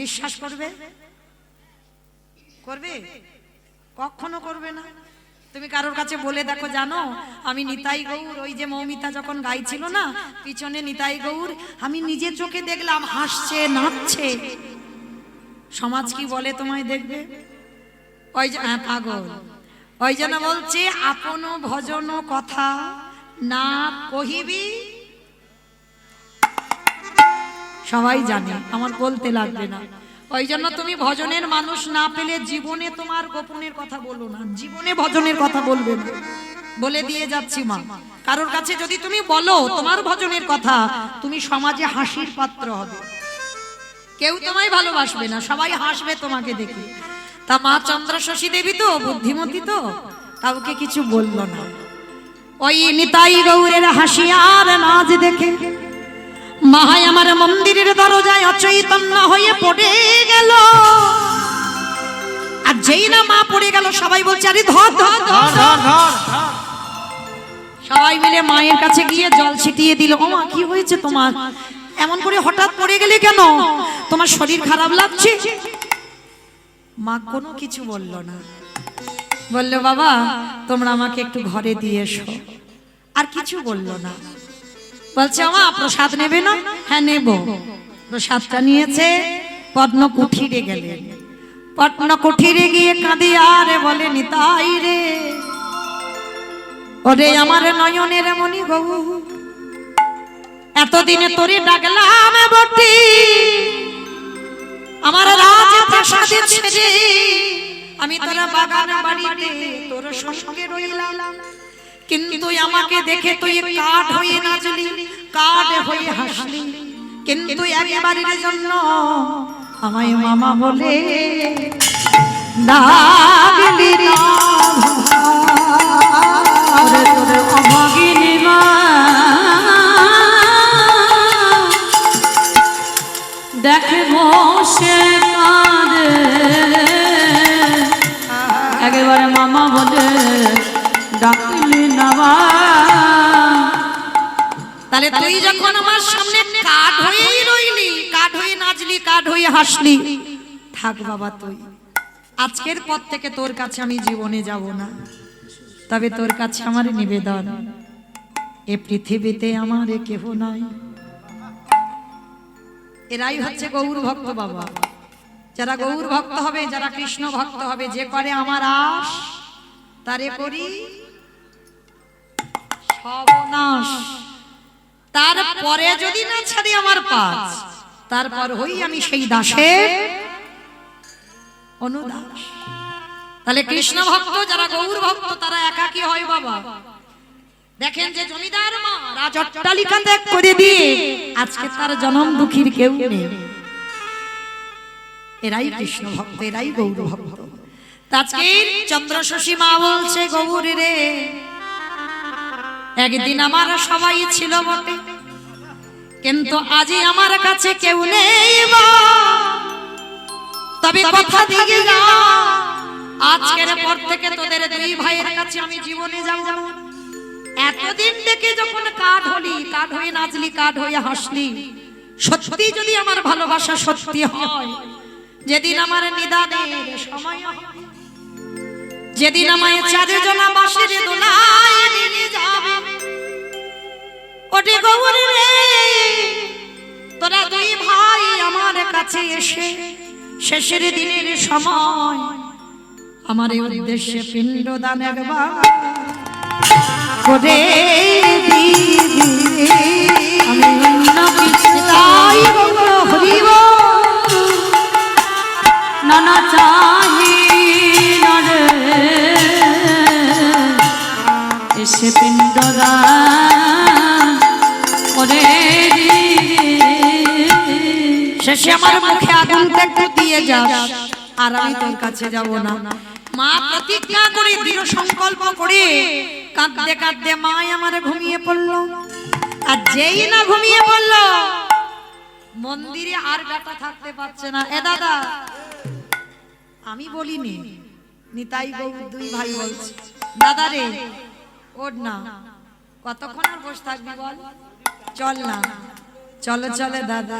বিশ্বাস করবে? করবে? কখনো করবে না। তুমি কারোর কাছে বলে দেখো, জানো আমি নিতাই গৌর, ওই যে মৌমিতা যখন গাইছিল না পিছনে নিতাই গৌর, আমি নিজে চোখে দেখলাম হাসছে নাচছে। সমাজ কি বলে তোমায় দেখবে? ওই যে পাগল, ওই জন্য বলছে আপন ভজন কথা না কহিবি। সবাই জানে, আমার বলতে লাগবে না। ওই জন্য তুমি ভজনের মানুষ না পেলে জীবনে তোমার গোপনের কথা বলো না, জীবনে ভজনের কথা বলবে না, বলে দিয়ে যাচ্ছি মা। কারোর কাছে যদি তুমি বলো তোমার ভজনের কথা, তুমি সমাজে হাসির পাত্র হবে। কেউ তোমায় ভালোবাসবে না, সবাই হাসবে তোমাকে দেখে। তা মা চন্দ্র শশী দেবী তো বুদ্ধিমতী, তো কাউকে কিছু বললো না। ওই নিতাই গৌরের হাসি আর নাচ দেখে মাহাই আমার মন্দিরের দরজায় অচৈতন্য হয়ে পড়ে গেল। আর যেই না মা পড়ে গেল, সবাই বলছে আরে ধর ধর ধর ধর। সবাই মিলে মায়ের কাছে গিয়ে জল ছিটিয়ে দিল। ও মা, কি হয়েছে তোমার? এমন করে হঠাৎ পড়ে গেলে কেন? তোমার শরীর খারাপ লাগছে? মা কোনো কিছু বলল না, বললো বাবা তোমরা আমাকে একটু ঘরে দিয়ে এসো। আর কিছু বললো না। বলছে আমা প্রসাদ নেবে না? হ্যাঁ নেব। প্রসাদটা নিয়েছে, পদ্ম কুঠিরে গেলেন। পদ্ম কুঠিরে গিয়ে কাঁদি আর বলে নিতাই রে, ওরে আমার নয়নের মণি গৌ, এতদিনে তোরে ডাকলাম বটি, আমার রাজ প্রাসাদে ছেড়ে আমি তোরা বাগান বাড়িতে তোর সঙ্গে রইলাম। কিন্তু আমাকে দেখে তুই কাঠ হয়ে নাচলি, কাঠ হয়ে হাসলি, কিন্তু একবারের জন্য আমায় মামা বলে ডাকলি না ওরে তোর অভাগিনী মা দেখে বসে কাঁদে একেবারে মামা বলে ডাকলি না মা। তাহলে তুই যখন আমার সামনে কাঠ হয়েই রইলি, কাঠ হয়ে নাচলি, কাঠ হয়ে হাসলি, থাক বাবা তুই, আজকের পর থেকে তোর কাছে আমি জীবনে যাব না। তবে তোর কাছে আমার নিবেদন, এ পৃথিবীতে আমার কেহ নাই। এরাই হচ্ছে গৌর ভক্ত বাবা। যারা গৌর ভক্ত হবে, যারা কৃষ্ণ ভক্ত হবে, যে করে আমার আশ তারে করি সর্বনাশ। তারপরে যদি না ছাড়ি আমার পাঁচ, তারপর হই আমি সেই দাসের অনুদাস। তাহলে কৃষ্ণ ভক্ত যারা গৌর ভক্ত তারা একাকী হয় বাবা। দেখেন যে জমিদার মা রাজ অট্টালিকা ত্যাগ করে দিয়ে আজকে তার জনম দুঃখীর কেউ নেই। এরাই কৃষ্ণ ভক্ত, এরাই গৌর ভক্ত। আজকে চন্দ্রশশী মা বলছে গৌর রে, একদিন আমার সবাই ছিল বটে, কিন্তু আজই আমার কাছে কেউ নেই মা। তবে কথা দিয়ে যা, আজকের পর থেকে তোদের দুই ভাইয়ের কাছে আমি জীবনে যাব না। এতদিন থেকে যখন কাঠ হলি, কাঠ হয়ে নাচলি, কাঠ হয়ে হাসলি, সত্যি যদি আমার ভালোবাসা সত্যি হয়, যেদিন আমার নিদানের সময় হবে, যেদিন আমায় চারজনা বাঁশের দোলায় নিয়ে যাবে, ওরে গৌর রে, তোরা দুই ভাই আমার কাছে এসে শেষের দিনের সময় আমার এই উদ্দেশ্যে পিণ্ডদান একবার করে দিবি। আমি অন্য কিছু তাই গৌর হরিব নানা চাহি না রে, এসে পিণ্ডদান করে দিবি। শেষে আমার মুখে আগুনটা একটু দিয়ে যাস, আর আমি তোর কাছে যাব না। মা প্রতিজ্ঞা করে, দৃঢ় সংকল্প করে কাঁদতে কাঁদতে মা আমার ঘুমিয়ে পড়লো। আর যেই না ঘুমিয়ে পড়লো, মন্দিরে আর বেটা থাকতে পারছে না। এ দাদা, আমি বলিনি, নিতাই গৌর দুই ভাই বলছে, দাদা রে ওঠ না, কতক্ষণ আর বসে থাকবি বল, চল না, চলো চলে দাদা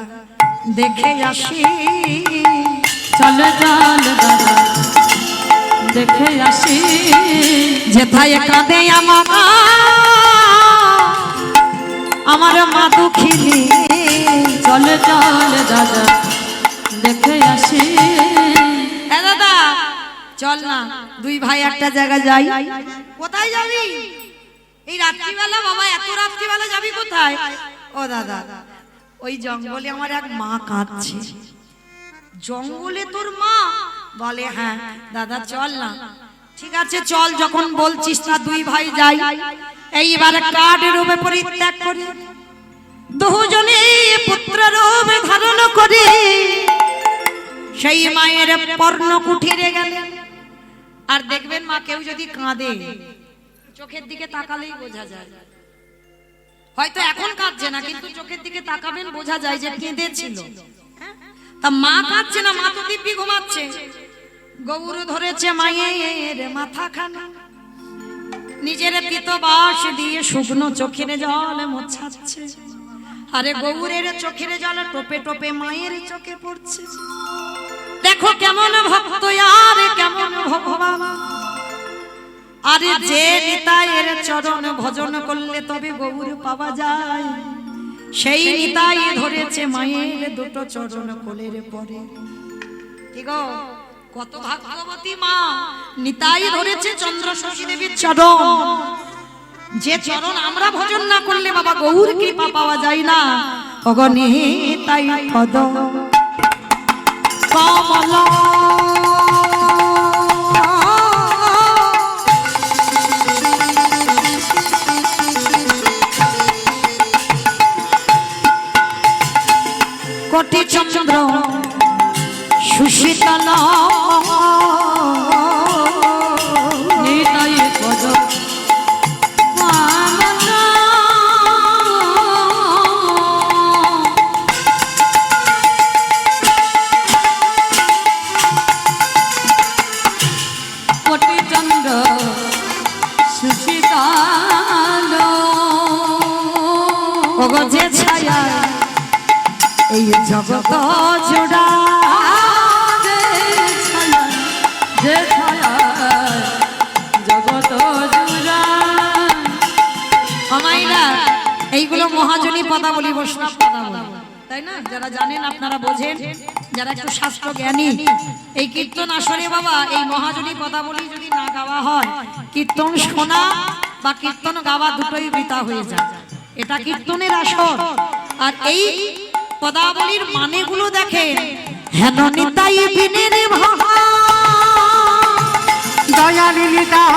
দেখে আসি। চলে চল দাদা দেখে আসি, যেথায় কাঁদে আমার মা দুঃখিনী। চলে চল দাদা দেখে আসি। এ দাদা চল না, দুই ভাই একটা জায়গা যাই। কোথায় যাবি এই রাত্রিবেলা বাবা? এত রাত্রিবেলা যাবি কোথায়? ও দাদা, ওই জঙ্গলে আমার এক মা কাঁদছে। জঙ্গলে তোর মা? বলে হ্যাঁ। দাদা চল না। ঠিক আছে চল, যখন বলছিস না দুই ভাই যাই। এইবার কাঠ রূপে পরিত্যাগ করে দুজনে পুত্র রূপ ধারণ করে সেই মায়ের পর্ণ কুঠিরে গেলেন। আর দেখবেন মা কেউ যদি কাঁদে, চোখের দিকে তাকালেই বোঝা যায়। হয়তো এখন কাঁদছে না, কিন্তু চোখের দিকে তাকাবেন বোঝা যায় যে কেঁদেছিল। তা মা কাঁদছে না, মা তো দিব্যি ঘুমাচ্ছে। গৌর ধরেছে মায়ের মাথাখানা, নিজের পিতবাস দিয়ে শুকনো চোখের জল মোছাচ্ছে। আরে গৌরের চোখের জল টোপে টোপে মায়ের চোখে পড়ছে। দেখো কেমন ভক্ত আর কেমন ভগবান। আরে যে নিতাইয়ের চরণ ভজন করলে তবে গৌর পাওয়া যায়, সেই নিতাই ধরেছে মায়ের দুটো চরণ কোলের পরে। কি গো, কত ভাগ্যবতী মা! নিতাই ধরেছে চন্দ্রশশী দেবীর চরণ, যে চরণ আমরা ভজন না করলে বাবা গৌর কৃপা পাওয়া যায় না। অগণিতাই পদ কমল কোটি চন্দ্র সুশীতল শীতালো ওগো যে ছায়া এই জগৎ জোড়া যে ছায়া যে ছায়া জগত জুড়া আমাইরা এইগুলো মহাজনী পদাবলী বৈষ্ণব পদাবলী, তাই না? যারা জানেন আপনারা বোঝেন, যারা একটু শাস্ত্র জ্ঞানী। এই কীর্তন আসরে বাবা এই মহাজনী পদাবলী যদি না গাওয়া হয়, কীর্তন শোনা বা কীর্তন গাওয়া দুটোই বৃথা হয়ে যায়। এটা কীর্তনের আসর। আর এই পদাবলীর মানেগুলো দেখেন, হেন নিতাই বিনের ভাবা দয়ালি নিতাই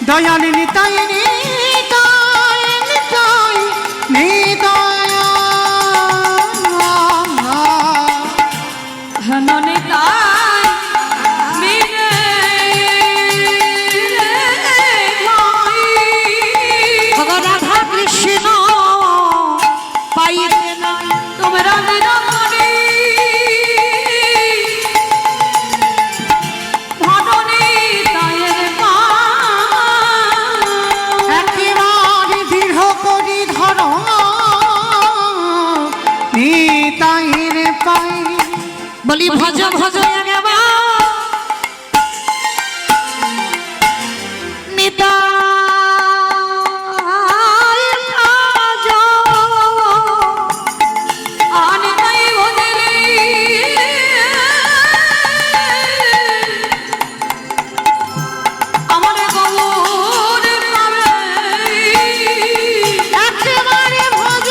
দয়ালি নিতাই নিতাই নিতাই নিতাই হননিতাই মিরে ভাই রাধা কৃষ্ণ পাইবে না তোমরা নিরমণি হননিতায়ের পা একেবারে দৃঢ় করি ধর নিতাইর পাই বলি ভজ ভজ একবার নিতাই ভজ। আনিতাই বদলে আমার গৌর পাবে একেবারে ভজ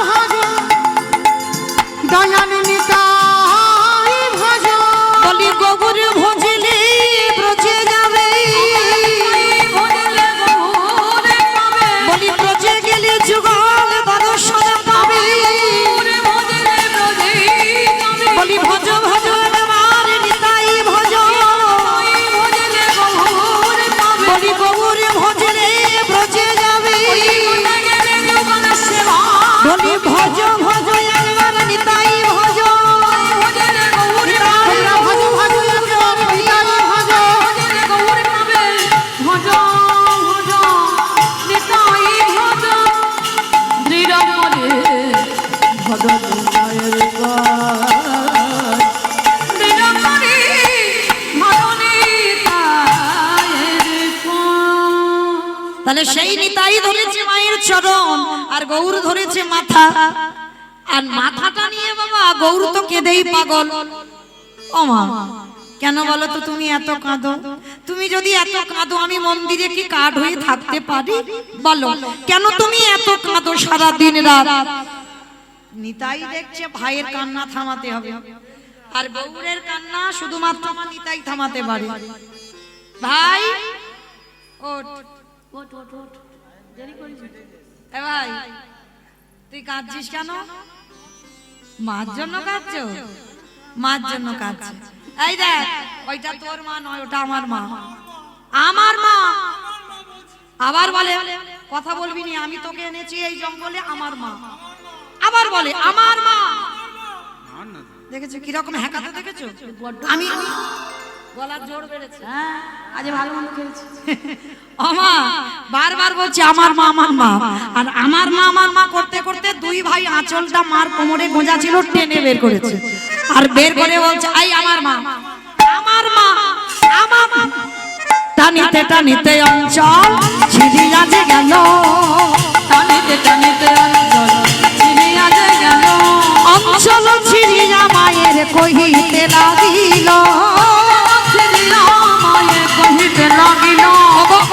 ভজ দয়ালি নিতাই ভজ বলি গোবর ভজলে ব্রজে যাবে, বদলে গৌর পাবে বলি ব্রজে গেলে যুগল দর্শন পাবে। বদলে ব্রজে যাবে বলি ভজ ভজ একবার নিতাই ভজ, বদলে গৌর পাবে বলি গোবর ভজলে ব্রজে যাবে। গেলে যুগল সেবা বলি ভজ ভজ একবার নিতাই ভজ, বদলে গৌর তোমরা ভজ ভজ একবার নিতাই ভজ বদলে গৌর পাবে ভজ ভজ নিতাই ভজ দৃঢ় করে ভজ নিতায়ের পায় দৃঢ় করে ভজ নিতায়ের পায় তাহলে সেই নিতাই ধরেছে মায়ের চরণ আর গৌর ধরেছে মাথা। আর মাথাটা নিয়ে বাবা গৌর তো কেঁদেই পাগল। ও মা, কেন বলো তো তুমি এত কাঁদো? তুমি যদি এত কাঁদো আমি মন্দিরে কি কাঠ হয়ে থাকতে পারি? বলো কেন তুমি এত কাঁদো সারা দিন রাত? নিতাই দেখছে ভাইয়ের কান্না থামাতে হবে, আর গৌরের কান্না শুধুমাত্র আমার নিতাই থামাতে পারে। ভাই ওঠ, এ ভাই তুই কাঁদছিস কেন? মার জন্য কাঁদছো? মার জন্য কাঁদছে। এই দেখ, ওইটা তোর মা নয়, ওটা আমার মা। আমার মা আবার বলে কথা বলবি নি, আমি তোকে এনেছি এই জঙ্গলে, আমার মা। আবার বলে আমার মা। দেখেছো কিরকম হ্যাকাতে? দেখেছো আমি গলার জোর বেড়েছে। আজ ভালো মন্দ খেয়েছি আমা বারবার বলছে আমার মা আমার মা, আর আমার মা করতে করতে দুই ভাই আঁচলটা মার কোমরে গোঁজা ছিল টেনে বের করেছে, আর বের করে বলছে আই আমার মা আমার মা আমার মা। টানিতে টানিতে অঞ্চল ছিড়িয়া যে গেল, টানিতে টানিতে অঞ্চল ছিড়িয়া যে গেল, অঞ্চল ছিড়িয়া মায়ের কহিতে লাগিল, ছিড়িয়া মায়ের কহিতে লাগিল,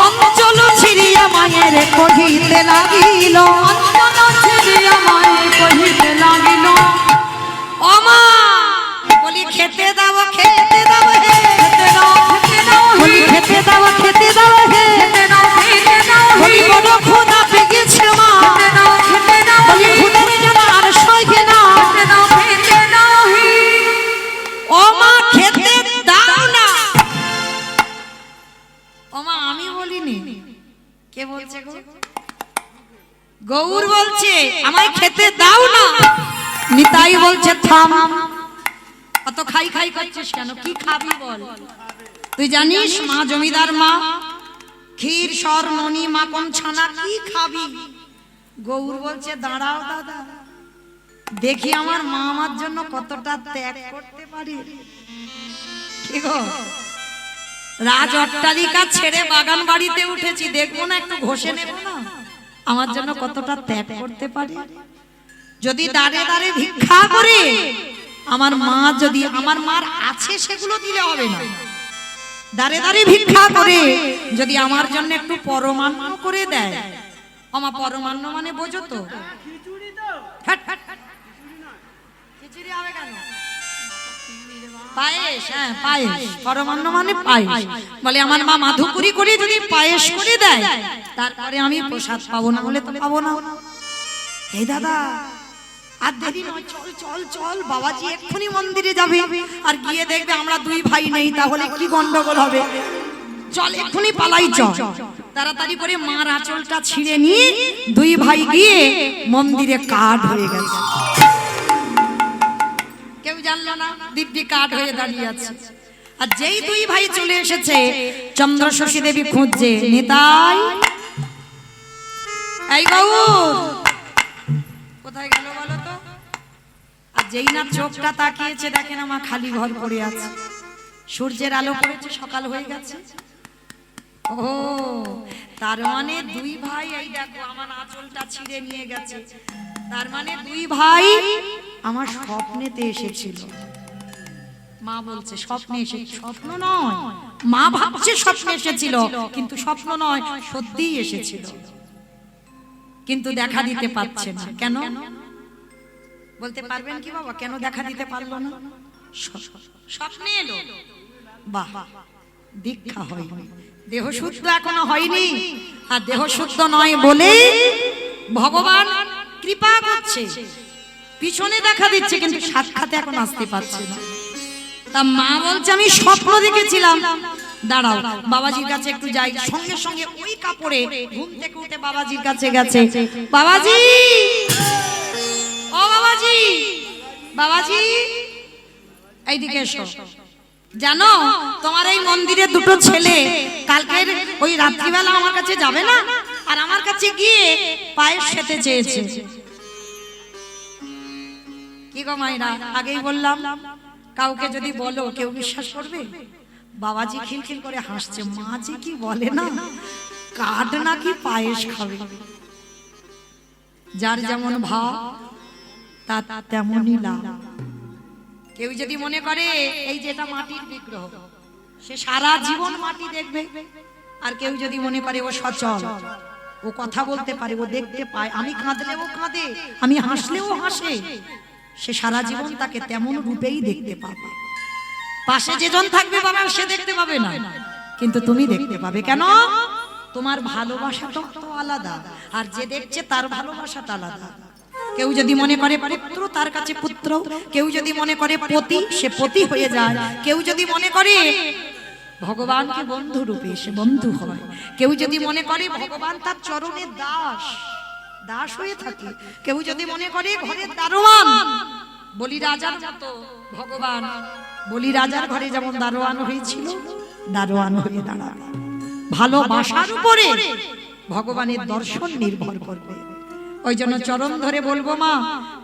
অঞ্চল ছিড়িয়া মায়ের কহিতে লাগিল। অঞ্চল ছিড়িয়া মায়ের কহিতে লাগিল। ও মা বলি খেতে খেতে দাও খেতে দাও হে, খেতে দাও খেতে দাও হে, বলি খেতে দাও খেতে দাও হে, খেতে দাও খেতে দাও হে, বলি বলো খোদা পেয়েছে মা, খেতে দাও খেতে দাও বলি হে, খুদের যেন আর সইবে না। খেতে দাও খেতে দাও হে। ও মা খেতে দাও না। ও মা আমি বলিনি, কে বলছে গো? গৌর বলছে আমায় খেতে দাও না। নিতাই বলছে থাম, অত খাই খাই করছিস কেন? কি খাবি বল? তুই জানিস মা জমিদার মা, ক্ষীর সর ননি মাখন ছানা, কি খাবি? গৌর বলছে দাঁড়াও দাদা, দেখি আমার মা আমার জন্য কতটা ত্যাগ করতে পারে। কি গো, রাজ অট্টালিকা ছেড়ে বাগান বাড়িতে উঠেছি, দেখবো না একটু ঘষে নেব না আমার জন্য কতটা ত্যাগ করতে পারে? যদি দাঁড়ে দাঁড়ে ভিক্ষা করে, আমার মা যদি আমার মার আছে সেগুলো দিলে হবে না, দাঁড়ে দাঁড়ে ভিক্ষা করে যদি আমার জন্য একটু পরমান্ন করে দেয়। আমার পরমান্ন মানে বোঝো তো? Hat, hat, hat. খিচুড়ি হবে কেন? পায়েস, হ্যাঁ পায়েস, পরমান্ন মানে পায়েস। বলে আমার মা মাধুকরি করে যদি পায়েস করে দেয়, তারপরে আমি প্রসাদ পাবো, না হলে তো পাবো না। এই দাদা আর দেরি নয়, চল চল চল, বাবাজি এক্ষুনি মন্দিরে যাবে, আর গিয়ে দেখবে আমরা দুই ভাই নেই, তাহলে কি গন্ডগোল হবে। চল এক্ষুনি পালাই, চল। তাড়াতাড়ি করে মার আঁচলটা ছিঁড়ে নিয়ে দুই ভাই গিয়ে মন্দিরে কাঠ হয়ে গেছে। কেউ জানলো না, দিব্যি কাঠ হয়ে দাঁড়িয়ে আছে। আর যেই দুই ভাই চলে এসেছে, চন্দ্র শশী দেবী খুঁজছে নিতাই, এই গৌর কোথায় গেল বলো তো? আর যেই না চোখটা তাকিয়েছে, দেখেন আমার খালি ঘর পড়ে আছে, সূর্যের আলো পড়েছে, সকাল হয়ে গেছে। ও তার মানে দুই ভাই, এই দেখো আমার আঁচলটা ছিঁড়ে নিয়ে গেছে, তার মানে দুই ভাই আমার স্বপ্নেতে এসেছিল। মা বলছে স্বপ্নে এসে, স্বপ্ন নয়, মা ভাবছে স্বপ্নে এসেছিল, কিন্তু স্বপ্ন নয়, সত্যিই এসেছিল, কিন্তু দেখা দিতে পারছে না। কেন বলতে পারবেন কি বাবা, কেন দেখা দিতে পারলো না? স্বপ্নে এলো, বাহ, দীক্ষা হয়নি, দেহ শুদ্ধ এখনো হয়নি। আর দেহ শুদ্ধ নয় বলে ভগবান কৃপা করছে, পিছনে দেখা দিচ্ছে, কিন্তু সাক্ষাতে এখন আসতে পারছে না। তা মা বলছে আমি স্বপ্ন দেখেছিলাম, দাঁড়াও বাবাজির কাছে একটু যাই। সঙ্গে সঙ্গে ওই কাপড়ে ঘুম থেকে উঠে বাবাজির কাছে গেছে। বাবাজি, ও বাবাজি, বাবাজি এইদিকে এসো। জানো তোমার এই মন্দিরে দুটো ছেলে কালকের ওই রাত্রিবেলা আমার কাছে যাবে না, আর আমার কাছে গিয়ে পায়েস খেতে চেয়েছে। কি গো মাইরা, আগেই বললাম কাউকে যদি বলো কেউ বিশ্বাস করবে? বাবাজি খিলখিল করে হাসছে, মাঝি কি বলে না, কাঠ নাকি পায়েস খাবে। যার যেমন ভাব তার তেমনই লাভ। কেউ যদি মনে করে এই যে এটা মাটির বিগ্রহ, সে সারা জীবন মাটি দেখবে। আর কেউ যদি মনে করে ও সচল, ও কথা বলতে পারে, ও দেখতে পায়, আমি কাঁদলে ও কাঁদে, আমি হাসলে ও হাসে, সে সারা জীবন তাকে তেমন রূপেই দেখতে পাবে। পাশে যেজন থাকবে বাবা সে দেখতে পাবে না, কিন্তু তুমি দেখতে পাবে। কেন? তোমার ভালোবাসাটা তো আলাদা, আর যে দেখছে তার ভালোবাসাটা আলাদা। কেউ যদি মনে করে পুত্র, তার কাছে পুত্র, কেউ যদি মনে করে পতি, সে পতি হয়ে যায়, কেউ যদি মনে করে ভগবানকে বন্ধু রূপে, সে বন্ধু হয়, কেউ যদি মনে করে ভগবান তার চরণের দাস, দাস হয়ে থাকে, কেউ যদি মনে করে ঘরের দারোয়ান, বলি রাজার মতো ভগবান বলি রাজার ঘরে যেমন দারোয়ান হয়েছিল, দারোয়ান হয়ে দাঁড়াবে। ভালোবাসার উপরে ভগবানের দর্শন নির্ভর করবে। ওই জন্য চরণ ধরে বলবো মা,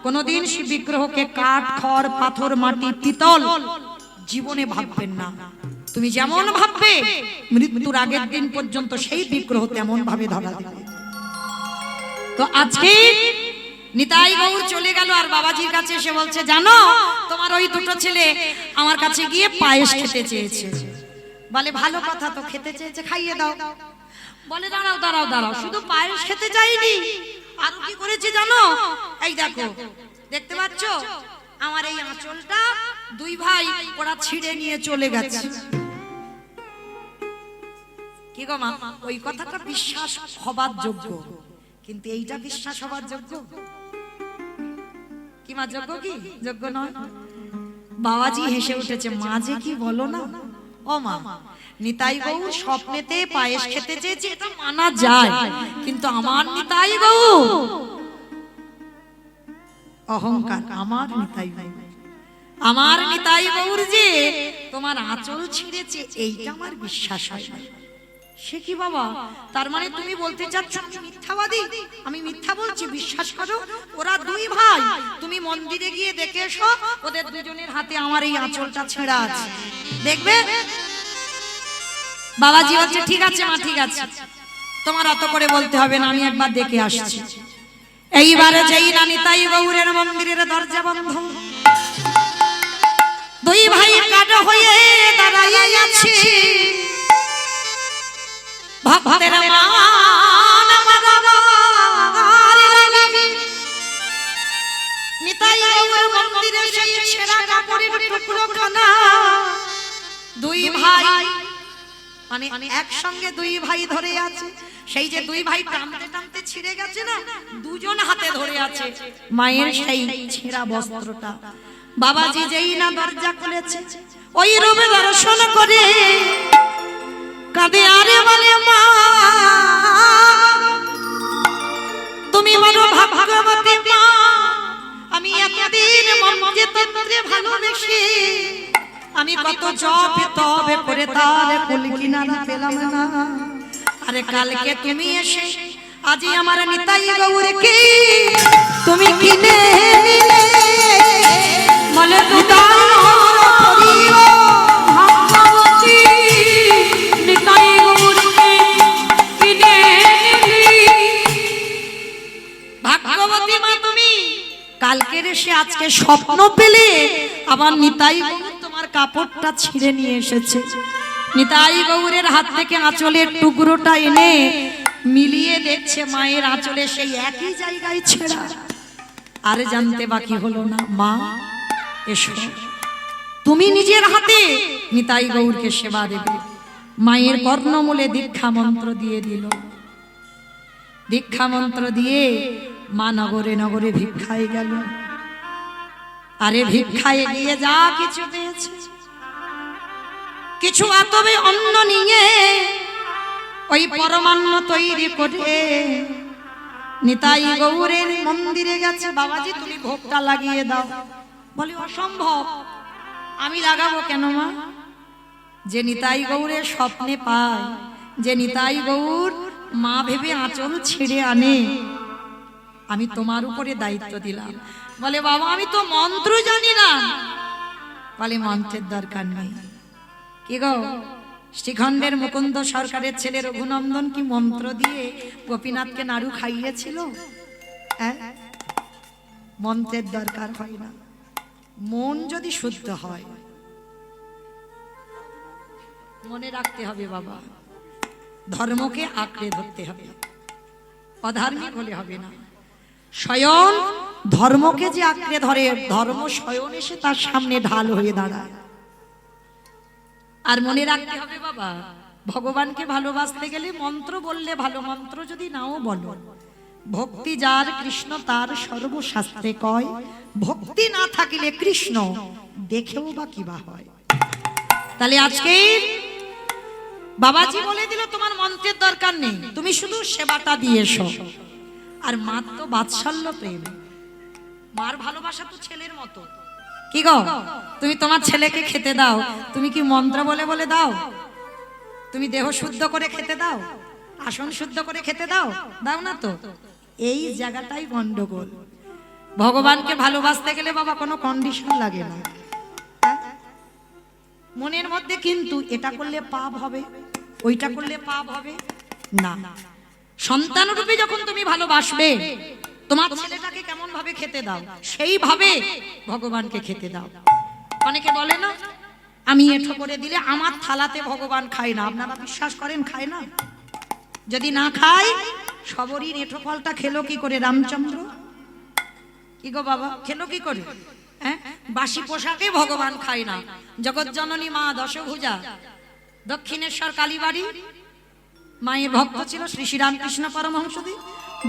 কোনদিন শিব বিগ্রহকে কাঠ, খড়, পাথর, মাটি, পিতল জীবনে ভাববেন না। তুমি যেমন ভাববে মৃত্যুর আগের দিন পর্যন্ত সেই বিগ্রহ তেমন ভাবে ধরা দেবে। তো আজকে নিতাই গৌর চলে গেল, আর বাবাজির কাছে এসে বলছে জানো তোমার ওই দুটো ছেলে আমার কাছে গিয়ে পায়েস খেতে চেয়েছে। বলে ভালো কথা, তো খেতে চেয়েছে, খাইয়ে দাও। বলে দাঁড়াও দাঁড়াও দাঁড়াও, শুধু পায়েস খেতে চাইনি, আর কি করেছে জানো? এই দেখো, দেখতে পাচ্ছ আমার এই আঁচলটা দুই ভাই ওরা ছিঁড়ে নিয়ে চলে গেছে। কি গো মা, ওই কথাটা বিশ্বাস হবার যোগ্য, কিন্তু এইটা বিশ্বাস হবার যোগ্য কি মা? যোগ্য কি যোগ্য নয়? বাবাজি হেসে উঠেছে। মা যে কি বলো না। ও মা, নিতাই গৌর স্বপ্নেতে পায়েস খেতে চেয়েছে, এটা মানা যায়, কিন্তু আমার নিতাই গৌর অহংকার। আমার নিতাই গৌর, আমার নিতাই গৌর যে তোমার আঁচল ছিঁড়েছে, এইটা আমার বিশ্বাস হয় না। সে কি বাবা, তার মানে তুমি বলতে চাচ্ছ আমি মিথ্যাবাদী? আমি মিথ্যা বলছি, বিশ্বাস করো। ওরা দুই ভাই, তুমি মন্দিরে গিয়ে দেখে এসো, ওদের দুজনের হাতে আমার এই আঁচলটা ছেঁড়া আছে, দেখবে। বাবাজি বলছে ঠিক আছে মা, ঠিক আছে, তোমার অত করে বলতে হবে না, আমি একবার দেখে আসছি। এইবারে যেই না নিতাই গৌরের মন্দিরের দরজা বন্ধ, দুই ভাই কাটা হয়ে দাঁড়াইয়া আছে। ভক্তের মান নিতাই গৌর মন্দিরে সেই ছেঁড়া কাপড়ের টুকরোখানা দুই ভাই মানে একসঙ্গে দুই ভাই ধরে আছে। সেই যে দুই ভাই টানতে টানতে ছিঁড়ে গেছে না, দুজন হাতে ধরে আছে মায়ের সেই ছেঁড়া বস্ত্রটা। বাবাজি যেই না দরজা খুলেছে, ওই রূপে দর্শন করে কাঁদে আরে বলে মা, তুমি বড় ভাগ্যবতী মা, আমি এতদিন মনকে তন্ত্রে ভালোবেসে আমি কত জপ তবে করে তার কুল কিনারা পেলাম না। আরে কালকে তুমি এসে আজি আমার নিতাই গৌরকে তুমি কিনে নিলে, বলে ভাগ্যবতী মা তুমি কালকের এসে আজকে স্বপ্ন পেলে আবার নিতাই গৌর তোমার কাপড়টা ছিঁড়ে নিয়ে এসেছে। নিতাই গৌরের হাত থেকে আঁচলের টুকরোটা এনে মিলিয়ে দেখছে মায়ের আঁচলে সেই একই জায়গায় ছেঁড়া। আরে জানতে বাকি হলো না। মা এসো, তুমি নিজের হাতে নিতাই গৌরকে সেবা দেবে। মায়ের কর্ণমূলে দীক্ষা মন্ত্র দিয়ে দিল। দীক্ষা মন্ত্র দিয়ে মা নগরে নগরে ভিক্ষায় গেল। আরে ভিক্ষায় গিয়ে যা কিছু পেয়েছে, কিছু আতবে অন্ন নিয়ে ওই পরমান্ন তৈরি করে নিতাই গৌরের মন্দিরে গেছে। বাবাজি তুমি ভোগটা লাগিয়ে দাও। বলে অসম্ভব, আমি লাগাবো কেন মা? যে নিতাই গৌরের স্বপ্নে পায়, যে নিতাই গৌর মা ভেবে আঁচল ছিঁড়ে আনে, আমি তোমার উপরে দায়িত্ব দিলাম। বলে বাবা আমি তো মন্ত্র জানি না। বলে মন্ত্রের দরকার নেই। কি গো, শ্রীখণ্ডের মুকুন্দ সরকারের ছেলে রঘুনন্দন কি মন্ত্র দিয়ে গোপীনাথকে নাড়ু খাইয়েছিল? মন্ত্রের দরকার হয় না। মন যদি শুদ্ধ হয়, মনে রাখতে হবে বাবা, ধর্মকে আঁকড়ে ধরতে হবে, অধার্মিক হলে হবে না। স্বয়ং ধর্মকে যে আঁকড়ে ধরে, ধর্ম স্বয়ং এসে তার সামনে ঢাল হয়ে দাঁড়ায়। আর মনে রাখতে হবে বাবা, ভগবানকে ভালোবাসতে গেলে মন্ত্র বললে ভালো, মন্ত্র যদি নাও বলো, ভক্তি যার কৃষ্ণ তার সর্বশাস্ত্রে কয়, ভক্তি না থাকিলে কৃষ্ণ দেখেও বা কিবা হয়। তাহলে আজকে বাবাজি বলে দিল তোমার মন্ত্রের দরকার নেই, তুমি শুধু সেবাটা দিয়ে এসো। আর মার তো বাৎসল্য প্রেম, মার ভালোবাসা তো ছেলের মতো। কি গো, তুমি তোমার ছেলেকে খেতে দাও, তুমি কি মন্ত্র বলে বলে দাও? তুমি দেহ শুদ্ধ করে খেতে দাও, আসন শুদ্ধ করে খেতে দাও? দাও না তো। এই জায়গাটাই গন্ডগোল। ভগবানকে ভালোবাসতে গেলে বাবা কোনো কন্ডিশন লাগে না। মনের মধ্যে কিন্তু এটা করলে পাপ হবে, ওইটা করলে পাপ হবে না। সন্তান রূপে যখন তুমি ভালোবাসবে, তোমার ছেলেটাকে কেমন ভাবে খেতে দাও, সেইভাবে ভগবানকে খেতে দাও। অনেকে বলে না আমি এঠো করে দিলে আমার থালাতে ভগবান খায় না। আপনারা বিশ্বাস করেন খায় না? যদি না খায়, সবরই এঠো ফলটা খেলো কি করে রামচন্দ্র? কি গো বাবা, খেলো কি করে? বাসি পোশাকে ভগবান খায় না। জগৎ জননী মা দশভুজা দক্ষিণেশ্বর কালীবাড়ি মায়ের ভক্ত ছিল শ্রী শ্রী রামকৃষ্ণ পরমহংসদেব।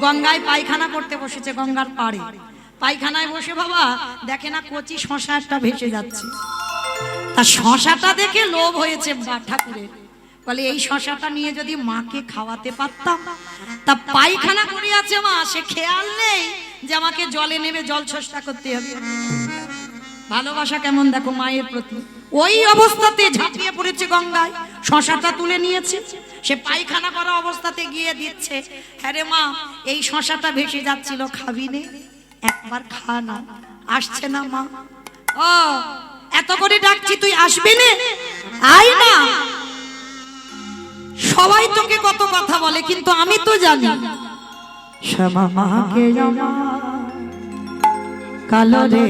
গঙ্গায় পায়খানা করতে বসেছে, গঙ্গার পাড়ে পায়খানায় বসে বাবা দেখে না কচি শশা একটা ভেসে যাচ্ছে। তা শশাটা দেখে লোভ হয়েছে ঠাকুরের, বলে এই শশাটা নিয়ে যদি মাকে খাওয়াতে পারতাম। তা পায়খানা করে আছে মা, সে খেয়াল নেই যে আমাকে জলে নেমে জল চেষ্টা করতে হবে। ভালোবাসা কেমন দেখো মায়ের প্রতি। ওই অবস্থাতে ঝাঁপিয়ে পড়েছে গঙ্গায়, শশাটা তুলে নিয়েছে, সে পায়খানা করা অবস্থাতে গিয়ে দিচ্ছে, হ্যাঁ রে মা এই শশাটা ভেসে যাচ্ছিল, খাবি নে, একবার খা না। আসছে না মা, ও এত করে ডাকছি তুই আসবি না, আয় না। সবাই তোকে কত কথা বলে, কিন্তু আমি তো জানি শ্যামা মাকে কালো রে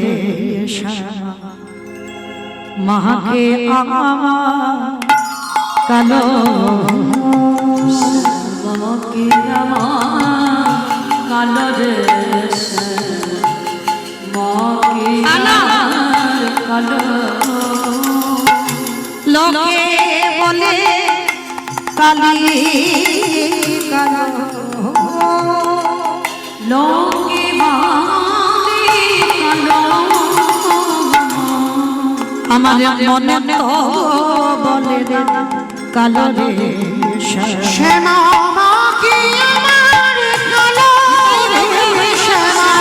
শ্যামা মাকে কালো মাকে কালো রে মাকে কালো লোকে বলে কালী কালো, লোকে কালো আমার মনে তো বলে রে কালো রে শ্যামা মাকে আমার কালো রে শ্যামা,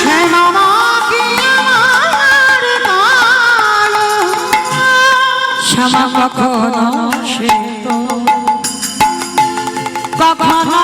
শ্যামা মাকে আমার কালো। শ্যামা কখনো সে তো কখনো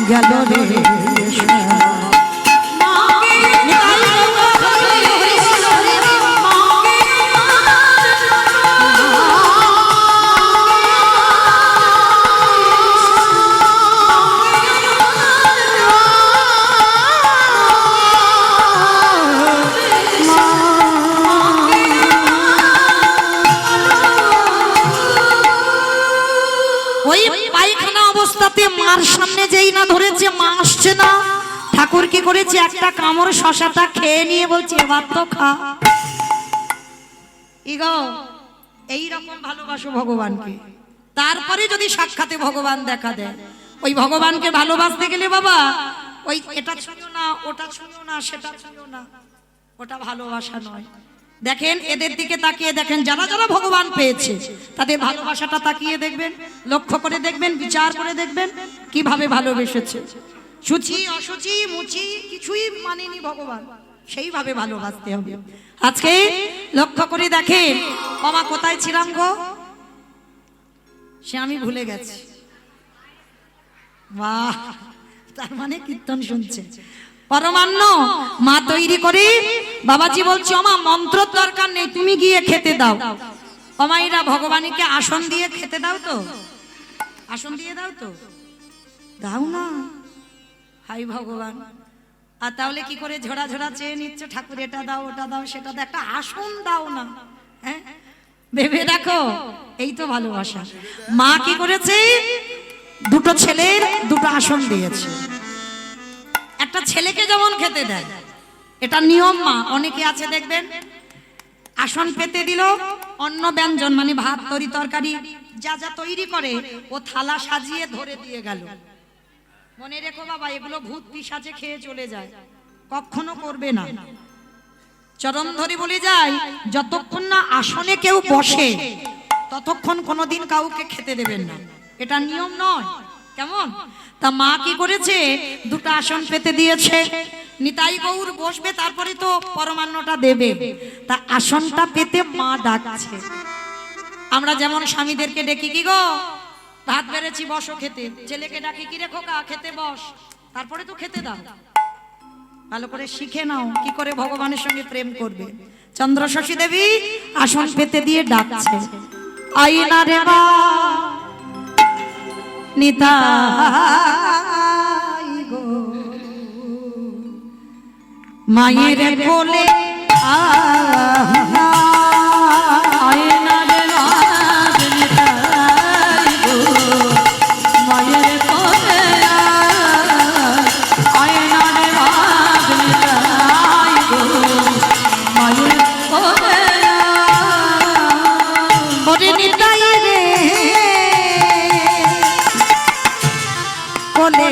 গেল রে মার সামনে যেই না ধরেছে, মা আসছে না, ঠাকুর কি করেছে একটা কামড় শশাটা খেয়ে নিয়ে বলছে এবার তো খা। ইগো এইরকম ভালোবাসো ভগবানকে, তারপরে যদি সাক্ষাতে ভগবান দেখা দেয়। ওই ভগবানকে ভালোবাসতে গেলে বাবা ওই এটা ছুঁয়ো না, ওটা ছুঁয়ো না, সেটা ছুঁয়ো না, ওটা ভালোবাসা নয়। দেখেন এদের দিকে তাকিয়ে দেখেন, যারা যারা ভগবান পেয়েছে তাদের ভালোবাসাটা তাকিয়ে দেখবেন, লক্ষ্য করে দেখবেন, বিচার করে দেখবেন কিভাবে ভালোবেসেছে। সুচি অসুচি মুচি কিছুই মানেনি ভগবান, সেইভাবে ভালোবাসতে হবে। আজকে লক্ষ্য করে দেখেন, মামা কোথায় ছিলাম গো, সে আমি ভুলে গেছি। বাহ, তার মানে কীর্তন শুনছে। পরমান্ন মা তৈরি করে, বাবাজি বলছে ওমা মন্ত্রর দরকার নেই, তুমি গিয়ে খেতে দাও। ওমাইরা ভগবানকে আসন দিয়ে খেতে দাও তো, আসন দিয়ে দাও তো, দাও না, হাই ভগবান। আর তাহলে কি করে ঝোড়া ঝোড়া চেয়ে নিচ্ছ, ঠাকুর এটা দাও ওটা দাও সেটা দাও, একটা আসন দাও না। হ্যাঁ ভেবে দেখো, এই তো ভালোবাসা। মা কি করেছে, দুটো ছেলের দুটো আসন দিয়েছে। একটা ছেলেকে যেমন খেতে দেয়, এটা নিয়ম মা। অনেকে আছে দেখবেন আসন পেতে দিল, অন্ন ব্যঞ্জন মানে ভাত তরি তরকারি যা যা তৈরি করে ও থালা সাজিয়ে ধরে দিয়ে গেল। মনে রেখো বাবা, এগুলো ভূত পিশাচে খেয়ে চলে যায়, কখনো করবে না। চরণ ধরে বলে যায়, যতক্ষণ না আসনে কেউ বসে ততক্ষণ কোনোদিন কাউকে খেতে দেবেন না, এটা নিয়ম নয়। কেমন? তা মা কি করেছে, দুটো আসন পেতে দিয়েছে, নিতাই গৌর বসবে, তারপরে তো পরমান্নটা দেবে। তা আসনটা পেতে মা ডাকছে। আমরা যেমন স্বামীদেরকে ডেকে, কি গো ভাত বেড়েছি বসো খেতে, ছেলেকে ডাকি, কি রে খোকা খেতে বস, তারপরে তো খেতে দাও। ভালো করে শিখে নাও কি করে ভগবানের সঙ্গে প্রেম করবে। চন্দ্র শশী দেবী আসন পেতে দিয়ে ডাকছে, আইনা রে মা নিতাই গো, মায়ের কোলে আয়না রে রাজ নিতাই গো, মায়ের কোলে আয়না রে রাজ নিতাই গো, মায়ের কোলে ওরে নিতাই রে কোলে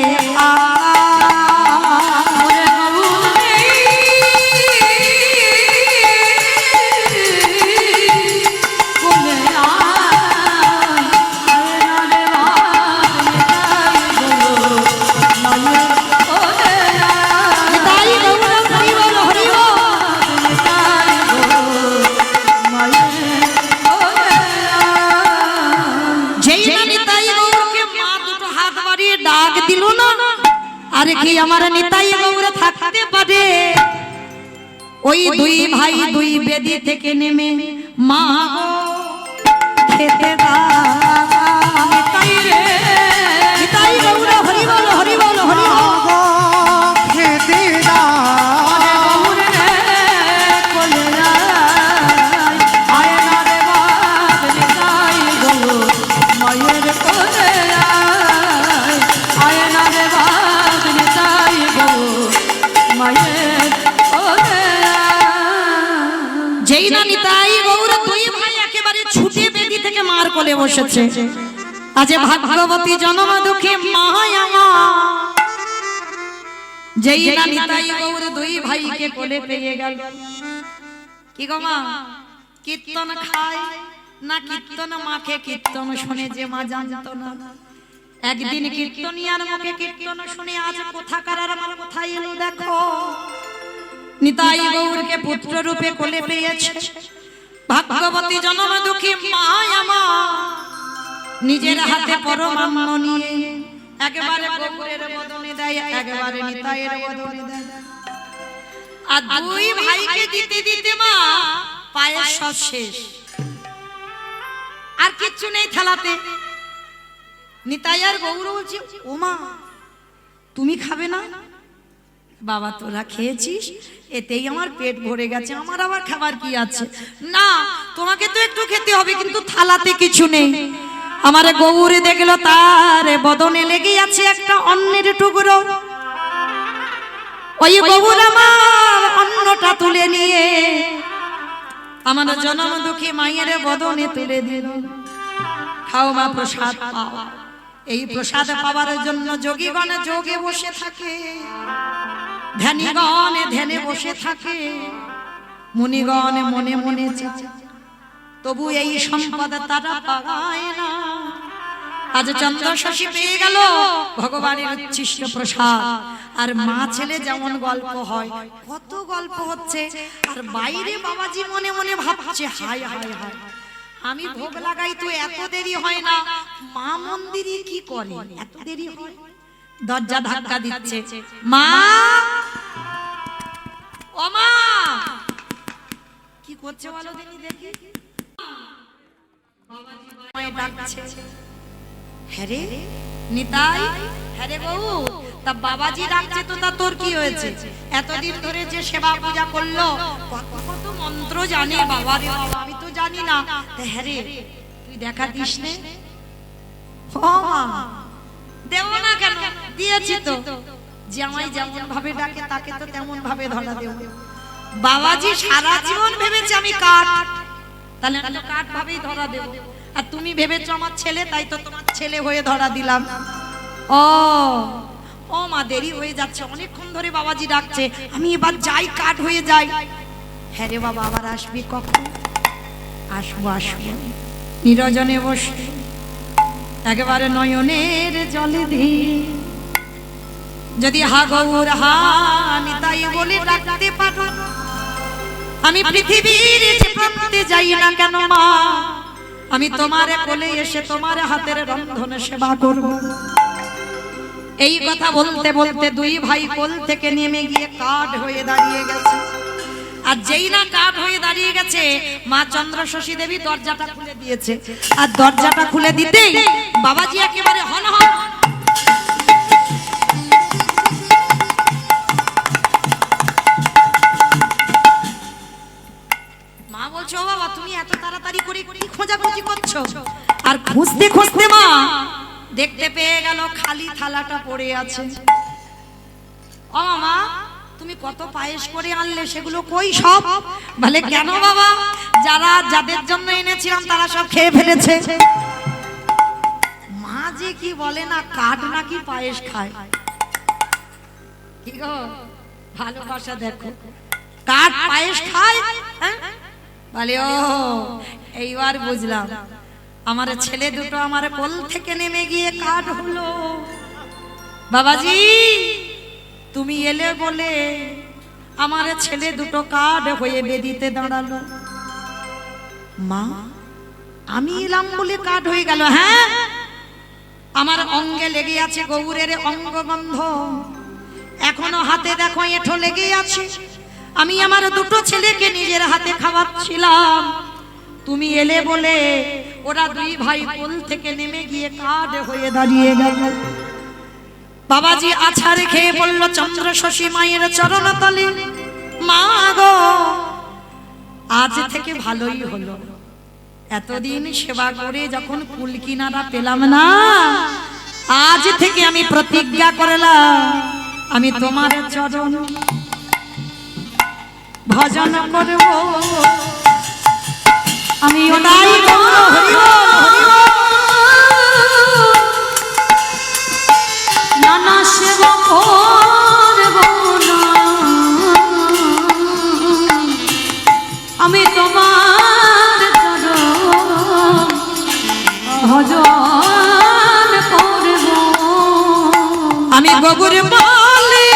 আরে কি আমার নিতাই গৌরে থাকতে পারে? ওই দুই ভাই দুই বেদি থেকে নেমে মা খেতে দাও, নিতাই রে নিতাই গৌরে হরি বল হরি বল হরি বল, খেতে দাও যেই না নিতাই গৌর দুই ভাই একেবারে ছুটে বেদি থেকে মার কোলে বসেছে। আজ ভাগবতী জনম দুঃখে মায়া, যেই না নিতাই গৌর দুই ভাইকে কোলে পেয়ে গেল। কি গো মা, কীর্তন খায় না কীর্তন মাখে, কীর্তন শুনে যে মা জানতো না। একদিন কীর্তনিয়ার মুখে কীর্তন শুনে আজ কোথাকার আর আমার কোথায় এলো দেখো। নিতাই গৌরকে পুত্র রূপে কোলে পেয়েছে ভাগবতী জনম দুঃখী মায়া মা, নিজের হাতে পরমান্ন নিয়ে একবারে গৌরের বদনে দেয়, একবারে নিতাইয়ের বদনে দেয়। আর দুই ভাইকে দিতে দিতে মা পায়ের সব শেষ, আর কিচ্ছু নেই থালাতে। নিতাই আর গৌর বলছে, ও মা তুমি খাবে না? বাবা তোরা খেয়েছিস, এতেই আমার পেট ভরে গেছে, আমার আবার খাবার কি আছে? না তোমাকে তো একটু খেতে হবে, কিন্তু থালাতে কিছু নেই। আমার গৌরে দেখলো তার বদনে লেগে আছে একটা অন্নের টুকরো। ওই গৌর আমার অন্নটা তুলে নিয়ে আমার জনম দুঃখী মায়ের বদনে তুলে দিল। খাও মা প্রসাদ পাও। এই প্রসাদ পাওয়ার জন্য যোগীগণ যোগে বসে থাকে, ধ্যানীগণ ধ্যানে বসে থাকে, মুনিগণ মনে মনে চায়, তবু এই সম্পদ তারা পায় না। আজ চন্দ্র শশী পেয়ে গেল ভগবানের উচ্ছিষ্ট প্রসাদ। আর মা ছেলে যেমন গল্প হয়, কত গল্প হচ্ছে, আর বাইরে বাবাজি মনে মনে ভাবছে, হায় হায় হায় আমি ভোগ লাগাই তো এত দেরি হয় না, মা মন্দিরে কি করে এত দেরি হয়। দরজা ধাক্কা দিচ্ছে, মা ও মা কি করছে বলো দিনি দেখি। ডাকছে, হ্যাঁ রে নিতাই, হ্যাঁ রে বউ, তা বাবাজি ডাকছে তো, তা তোর কি হয়েছে? এতদিন ধরে যে সেবা পূজা করলো, কত কত মন্ত্র জানে বাবা রে বাবা, আমি তো জানি না। হ্যাঁ রে তুই দেখা দিস নে। ও মা দেব না কেন, দিয়েছি তো। যে আমায় যেমন ভাবে ডাকে তাকে তো তেমন ভাবে ধরা দেব। বাবাজি সারা জীবন ভেবেছে আমি কাঠ, তাহলে আমি তো কাঠ ভাবেই ধরা দেব। আর তুমি ভেবেছো আমার ছেলে, তাই তো তোমার ছেলে হয়ে ধরা দিলাম। ও ও মা, দেরি হয়ে যাচ্ছে, অনেকক্ষণ ধরে বাবাজি ডাকছে, আমি এবার যাই, কাঠ হয়ে যাই। হ্যাঁ রে বাবা, আবার আসবি কখন? আসবো আসবো। নিরজনে বসে একেবারে নয়নের জলে দিয়ে যদি হা গৌর হা নিতাই বলে ডাকতে পারো, আমি পৃথিবীর যে প্রান্তে যাই না কেন মা, আমি তোমার কোলে এসে তোমার হাতের রন্ধনে সেবা করব। এই কথা বলতে বলতে দুই ভাই কোল থেকে নেমে গিয়ে কাঠ হয়ে দাঁড়িয়ে গেছে। আর যেই না কাঠ হয়ে দাঁড়িয়ে গেছে, মা চন্দ্রশশী দেবী দরজাটা খুলে দিয়েছে। আর দরজাটা খুলে দিতেই বাবাজি একেবারে হন হন মা বলছো, ও বাবা তুমি এত তাড়াতাড়ি করে কি খোঁজাখুঁজি করছো? আর খুঁজতে খুঁজতে মা দেখতে পেয়ে গেল খালি থালাটা পড়ে আছে। ও মামা, তুমি কত পায়েস করে আনলে, সেগুলো কই সব? বলে কেন বাবা, যাদের জন্য এনেছিলাম তারা সব খেয়ে ফেলেছে। মা যে কি বলে না, কাঠ নাকি পায়েস খায়। কি গো, ভালোবাসা দেখো, কাঠ পায়েস খায়। বলে ও, এইবার বুঝলাম, আমার ছেলে দুটো আমার কোল থেকে নেমে গিয়ে কাঠ হলো। বাবাজি তুমি এলে বলে আমার ছেলে দুটো কাঠ হয়ে বেদিতে দাঁড়ালো। মা আমি এলাম বলে কাঠ হয়ে গেল? হ্যাঁ, আমার অঙ্গে লেগে আছে গৌরের অঙ্গগন্ধ, এখনো হাতে দেখো এঁঠো লেগে আছে। আমি আমার দুটো ছেলেকে নিজের হাতে খাওয়াচ্ছিলাম, তুমি এলে বলে ওরা দুই ভাই কোল থেকে নেমে গিয়ে কাঠ হয়ে দাঁড়িয়ে গেল। বাবাজি আছাড়ে খেয়ে বলল চন্দ্রশশী মায়ের চরণতলে, মা গো আজ থেকে ভালোই হলো, এতদিন সেবা করে যখন কুল কিনারা পেলাম না, আজ থেকে আমি প্রতিজ্ঞা করলাম আমি তোমার চরণ ভজন করব। আমি ওটাই করব। হরি বল, হরি বল। নানা সেবা করব না, আমি তোমার চরণ ভজন করব। আমি গগুর বলি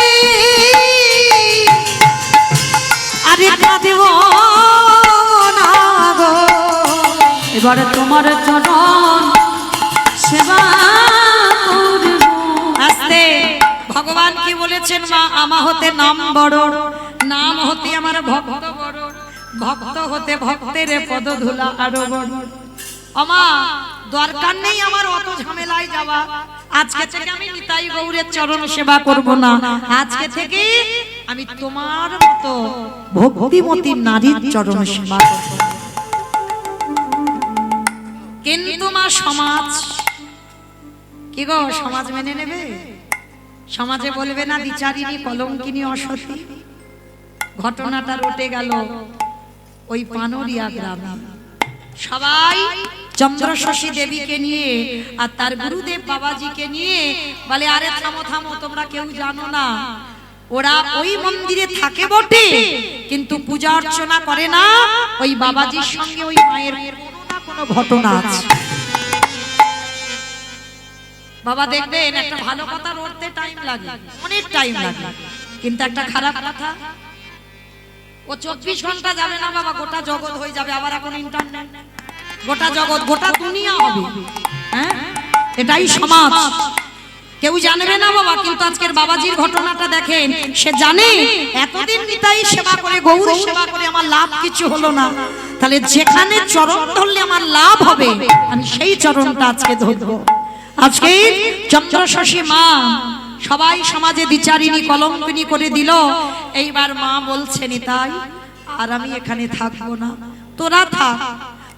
আরে কাঁদিব না গো, এবারে তোমার চরণ সেবা করব। আস্তে, ভগবান কি বলেছেন? মা আমা হতে নাম বড়, নাম হতে আমার ভক্ত বড়, ভক্ত হতে ভক্তের পদ ধুলা আরো বড়। আমা দরকার নেই আমার অত ঝামেলায় যাওয়া, আজকে থেকে আমি নিতাই গৌরের চরণ সেবা করব না, আজকে থেকে আমি তোমার মতো ভক্তিমতী নারীর চরণ সেবা করব। কিন্তু মা সমাজ কি গো, সমাজ মেনে নেবে? সমাজে বলবে না বিচারিনী কলঙ্কিনী অসতী? ঘটনাটা রটে গেল ওই পানরিয়া গ্রামে। সবাই চন্দ্রশশী দেবীকে নিয়ে আর তার গুরুদেব বাবাজিকে নিয়ে বলে, আরে থামো থামো, তোমরা কেউ জানো না, ওরা ওই মন্দিরে থাকে বটে কিন্তু পূজা অর্চনা করে না। ওই বাবাজির সঙ্গে ওই মায়ের কোনো না কোনো ঘটনা আছে। বাবা দেখবেন একটা ভালো কথা রটতে টাইম লাগে, অনেক টাইম লাগে, কিন্তু একটা খারাপ কথা ও 24 ঘন্টা যাবে না বাবা, গোটা জগৎ হয়ে যাবে। আবার এখন ইন্টারনেট, গোটা জগৎ, গোটা দুনিয়া হবে। হ্যাঁ, এটাই সমাজ, কেউ জানবে না বাবা। কিন্তু আজকের বাবাজির ঘটনাটা দেখেন, সে জানে এতদিন নিতাই সেবা করে, গৌর সেবা করে আমার লাভ কিছু হলো না, তাহলে যেখানে চরণ ধরলে আমার লাভ হবে আমি সেই চরণটা আজকে ধরবো। আজকে চন্দ্রশশী মা সবাই সমাজে বিচারিনী কলঙ্কিনী করে দিল। এইবার মা বলছে, নিতাই আর আমি এখানে থাকবো না, তোরা থাক,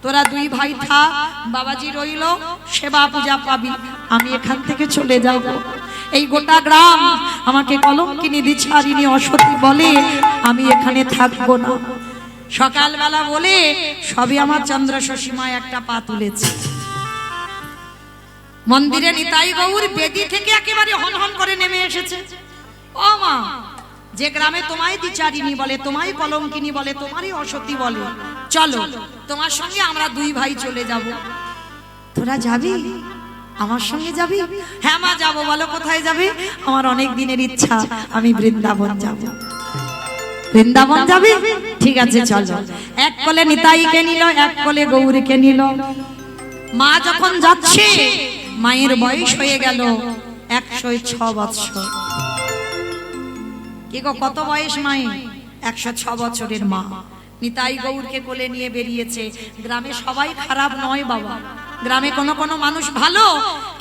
তোরা দুই ভাই থাক, বাবাজি রইল, সেবা পূজা পাবি, আমি এখান থেকে চলে যাব। এই গোটা গ্রাম আমাকে কলঙ্কিনী দ্বিচারিণী অসতী বলে, আমি এখানে থাকবো না। সকালবেলা বলে সবই আমার চন্দ্র শশীমায় একটা পা তুলেছে। মন্দিরে নিতাই গৌর বেদি থেকে একেবারে হনহন করে নেমে এসেছে। ও মা, যে গ্রামে তোমায় দ্বিচারিণী বলে, তোমায় কলঙ্কিনী বলে, তোমারই অসতী বলে, চলো তোমার সঙ্গে আমরা দুই ভাই চলে যাব। তোরা যাবি? আমার সঙ্গে যাবি? হ্যাঁ মা যাবো। বলো কোথায় যাবে? আমার অনেক দিনের ইচ্ছা, আমি বৃন্দাবন যাব। বৃন্দাবন যাবি? ঠিক আছে চলো। এক কোলে নিতাইকে নিল, এক কোলে গৌরীকে নিল। মা যখন যাচ্ছে, মায়ের বয়স হয়ে গেল 106 বৎসর। কি গো, কত বয়স মায়ের? 106 বছরের মা নিতাই গৌরকে কোলে নিয়ে বেরিয়েছে। গ্রামে সবাই খারাপ নয় বাবা, গ্রামে কোনো কোনো মানুষ ভালো,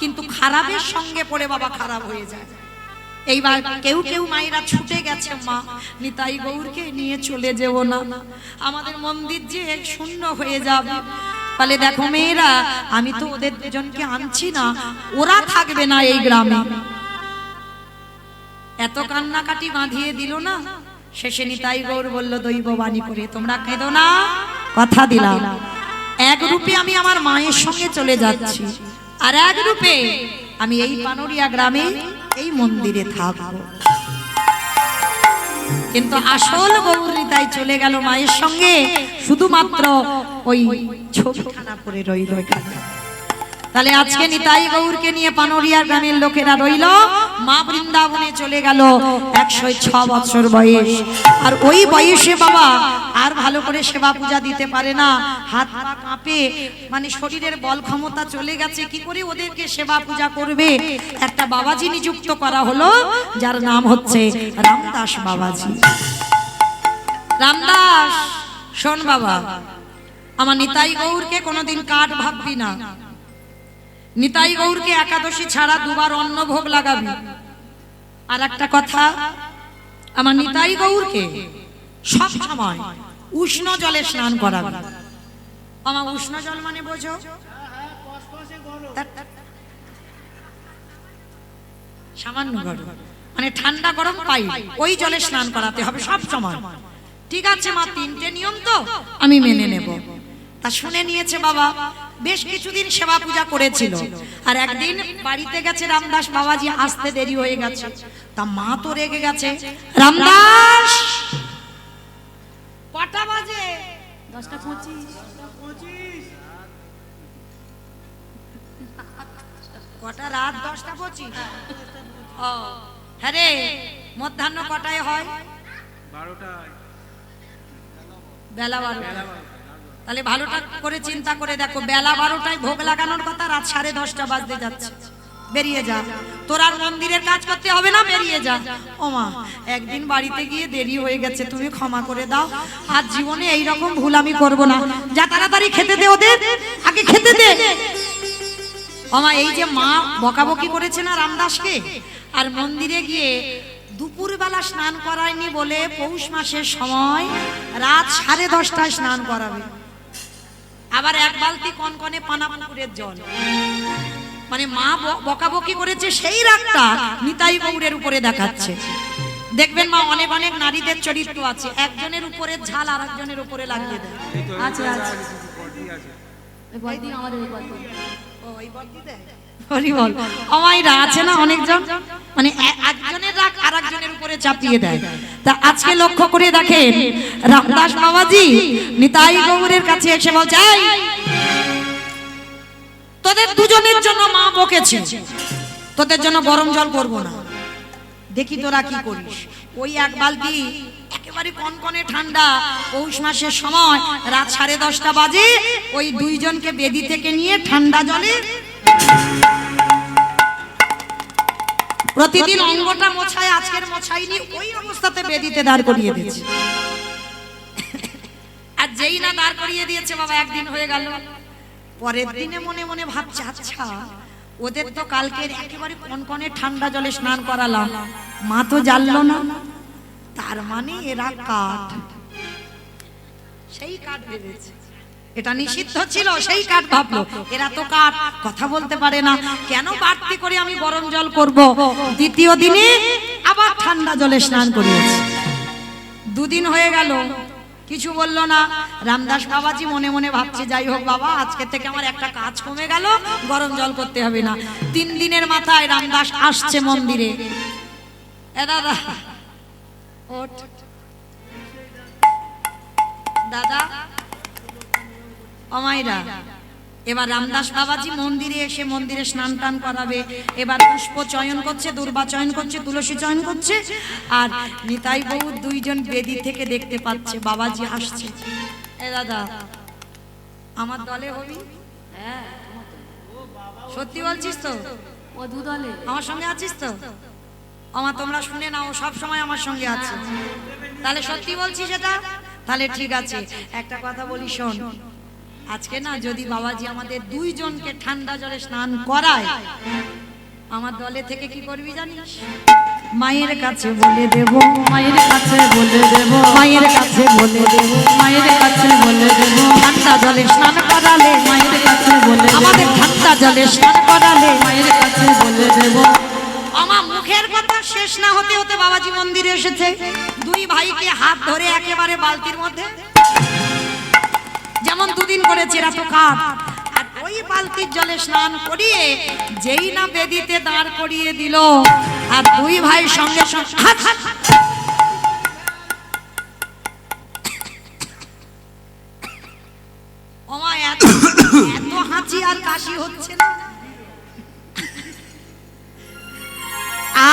কিন্তু খারাপের সঙ্গে পড়ে বাবা খারাপ হয়ে যায়। এইবার কেউ কেউ মায়েরা ছুটে গেছে, মা নিতাই গৌরকে নিয়ে চলে যেও না, আমাদের মন্দির যে শূন্য হয়ে যাবে। বলে দেখো মেয়েরা, আমি তো ওদের দুজনকে আনছি না, ওরা থাকবে না এই গ্রামে। এত কান্নাকাটি বাঁধিয়ে দিল না, শেষে নিতাই গৌর বলল দৈব বাণী করে, তোমরা কেঁদো না, কথা দিলাম এক রূপে আমি আমার মায়ের সঙ্গে চলে যাচ্ছি, আর এক রূপে আমি এই পানরিয়া গ্রামে এই মন্দিরে থাকবো। কিন্তু আসল গৌর নিতাই চলে গেল মায়ের সঙ্গে, শুধুমাত্র ওই ছবিখানা করে রইল এখানে। তাহলে আজকে নিতাই গৌরকে নিয়ে পানরিয়া গ্রামের লোকেরা রইল, মা বৃন্দাবনে চলে গেল 106 বছর বয়স। আর ওই বয়সে বাবা আর ভালো করে সেবা পূজা দিতে পারে না, হাত পা কাঁপে, মানে শরীরের বল ক্ষমতা চলে গেছে। কি করে ওদেরকে সেবা পূজা করবে? একটা বাবাজি নিযুক্ত করা হলো, যার নাম হচ্ছে রামদাস বাবাজি। রামদাস, শোন বাবা, আমার নিতাই গৌরকে কোনোদিন কাঠ ভাববি না। নিতাই গৌরকে একাদশী ছাড়া দুবার অন্ন ভোগ লাগাবি। আর একটা কথা, আমার নিতাই গৌরকে সব সময় উষ্ণ জলে স্নান করাবি। আমার উষ্ণ জল মানে বোঝো? সামান্য গরম, মানে ঠান্ডা গরম পাই, ওই জলে স্নান করাতে হবে সব সময়। ঠিক আছে মা, 3টে নিয়ম তো আমি মেনে নেব। তা শুনে নিয়েছে বাবা, বেশ কিছুদিন সেবা পূজা করেছিল। আর একদিন বাড়িতে গেছে রামদাস বাবাজি, আসতে দেরি হয়ে গেছে। তা মা তো রেগে গেছে, রামদাস কটা বাজে? 10:25। কটা? রাত 10:25। ও হ্যাঁ রে, মধ্যাহ্ন কটায় হয়? 12টায়। বেলা 12টা। তাহলে ভালোটা করে চিন্তা করে দেখো, বেলা 12টায় ভোগ লাগানোর কথা, রাত 10:30 বাজতে যাচ্ছে। বেরিয়ে যা, তোর আর মন্দিরের কাজ করতে হবে না, বেরিয়ে যা। ও মা, একদিন বাড়িতে গিয়ে দেরি হয়ে গেছে, তুমি ক্ষমা করে দাও, আর জীবনে এইরকম ভুল আমি করব না। যা তাড়াতাড়ি খেতে দে ওদের, আগে খেতে দে। ও মা, এই যে মা বকাবকি করেছে না রামদাসকে, আর মন্দিরে গিয়ে দুপুরবেলা স্নান করায়নি বলে পৌষ মাসের সময় রাত 10:30টায় স্নান করাবে। আবার এক বালতি কনকনে পানা পুকুরের জল, মানে মা বকাবকি করেছে, সেই রাগটা নিতাই গৌরের উপরে দেখাচ্ছে। দেখবেন মা, অনেক অনেক নারীদের চরিত্র আছে, একজনের উপরে ঝাল আর একজনের উপরে লাগিয়ে দেয়। আচ্ছা আচ্ছা, এই বলদি আমাদের এই বলদি। ও এই বলদি দেয়। হরি বল। অমাইরা আছে না অনেকজন, মানে একজনের রাগ আর একজনের উপরে চাপিয়ে দেয়। তা আজকে লক্ষ্য করে দেখেন, রামদাস বাবাজি নিতাই গৌরের কাছে এসে বলছে, তোদের দুজনের জন্য মা বকেছে, তোদের জন্য গরম জল করবো না, দেখি তোরা কি করিস। ওই এক বালতি একেবারে কনকনে ঠান্ডা পৌষ মাসের সময় রাত 10:30 বাজে, ওই দুইজনকে বেদি থেকে নিয়ে ঠান্ডা জলে প্রতিদিন অঙ্গটা মোছায়, আজকের মোছাইনি, ওই অবস্থাতে বেদিতে দাঁড় করিয়ে দিয়েছে। আর যেই না দাঁড় করিয়ে দিয়েছে বাবা, একদিন হয়ে গেল, পরের দিনে মনে মনে ভাবছে, আচ্ছা ওদের তো কালকের একেবারে কনকনে ঠান্ডা জলে স্নান করালাম, মা তো জানলো না, তার মানে এরা কাঠ, সেই কাঠ ভেবেছে। এটা নিষিদ্ধ ছিল, সেই কাঠ ভাবলো এরা তো কাঠ, কথা বলতে পারে না, কেন বাড়তি করে আমি গরম জল করব। দ্বিতীয় দিনে আবার ঠান্ডা জলে স্নান করিয়েছি। দুদিন হয়ে গেল, কিছু বললো না। রামদাস বাবাজি মনে মনে ভাবছে যাই হোক বাবা, আজকে থেকে আমার একটা কাজ কমে গেল, গরম জল করতে হবে না। 3 দিনের মাথায় রামদাস আসছে মন্দিরে। এ দাদা ওঠ, দাদা অমাইরা, এবার রামদাস বাবাজি মন্দিরে এসে মন্দিরে স্নান টান করাবে। এবার পুষ্প চয়ন করছে, দুর্বা চয়ন করছে, তুলসী চয়ন করছে, আর নিতাই বউ দুইজন বেদি থেকে দেখতে পাচ্ছে বাবাজি আসছে। এ দাদা আমার দলে হবি? হ্যাঁ সত্যি বলছিস তো? ও দু দলে আমার সঙ্গে আছিস তো? আমার তোমরা শুনে নাও, সব সময় আমার সঙ্গে আছে। তাহলে সত্যি বলছিস এটা? তাহলে ঠিক আছে, একটা কথা বলি শোন। আজকে না যদি বাবাজি আমাদের দুইজনকে ঠান্ডা জলে স্নান করায়, আমার দলে থেকে কি করবি জানিস? মায়ের কাছে বলে দেব, মায়ের কাছে বলে দেব, মায়ের কাছে বলে দেব, মায়ের কাছে বলে দেব, ঠান্ডা জলে স্নান করালে, মায়ের কাছে বলে দেব, আমাদের ঠান্ডা জলে স্নান করালে। মায়ের কাছে বলে দেব। আমার মুখের কথা শেষ না হতে হতে বাবাজি মন্দিরে এসেছে। দুই ভাইকে হাত ধরে একেবারে বালতির মধ্যে, যেমন দুদিন করেছে এরা তো কাঠ, আর ওই বালতির জলে স্নান করিয়ে যেই না বেদিতে দাঁড় করিয়ে দিল, আর দুই ভাই সঙ্গে সঙ্গে হাত হাত ওমা এত এত হাঁচি আর কাশি হচ্ছে না।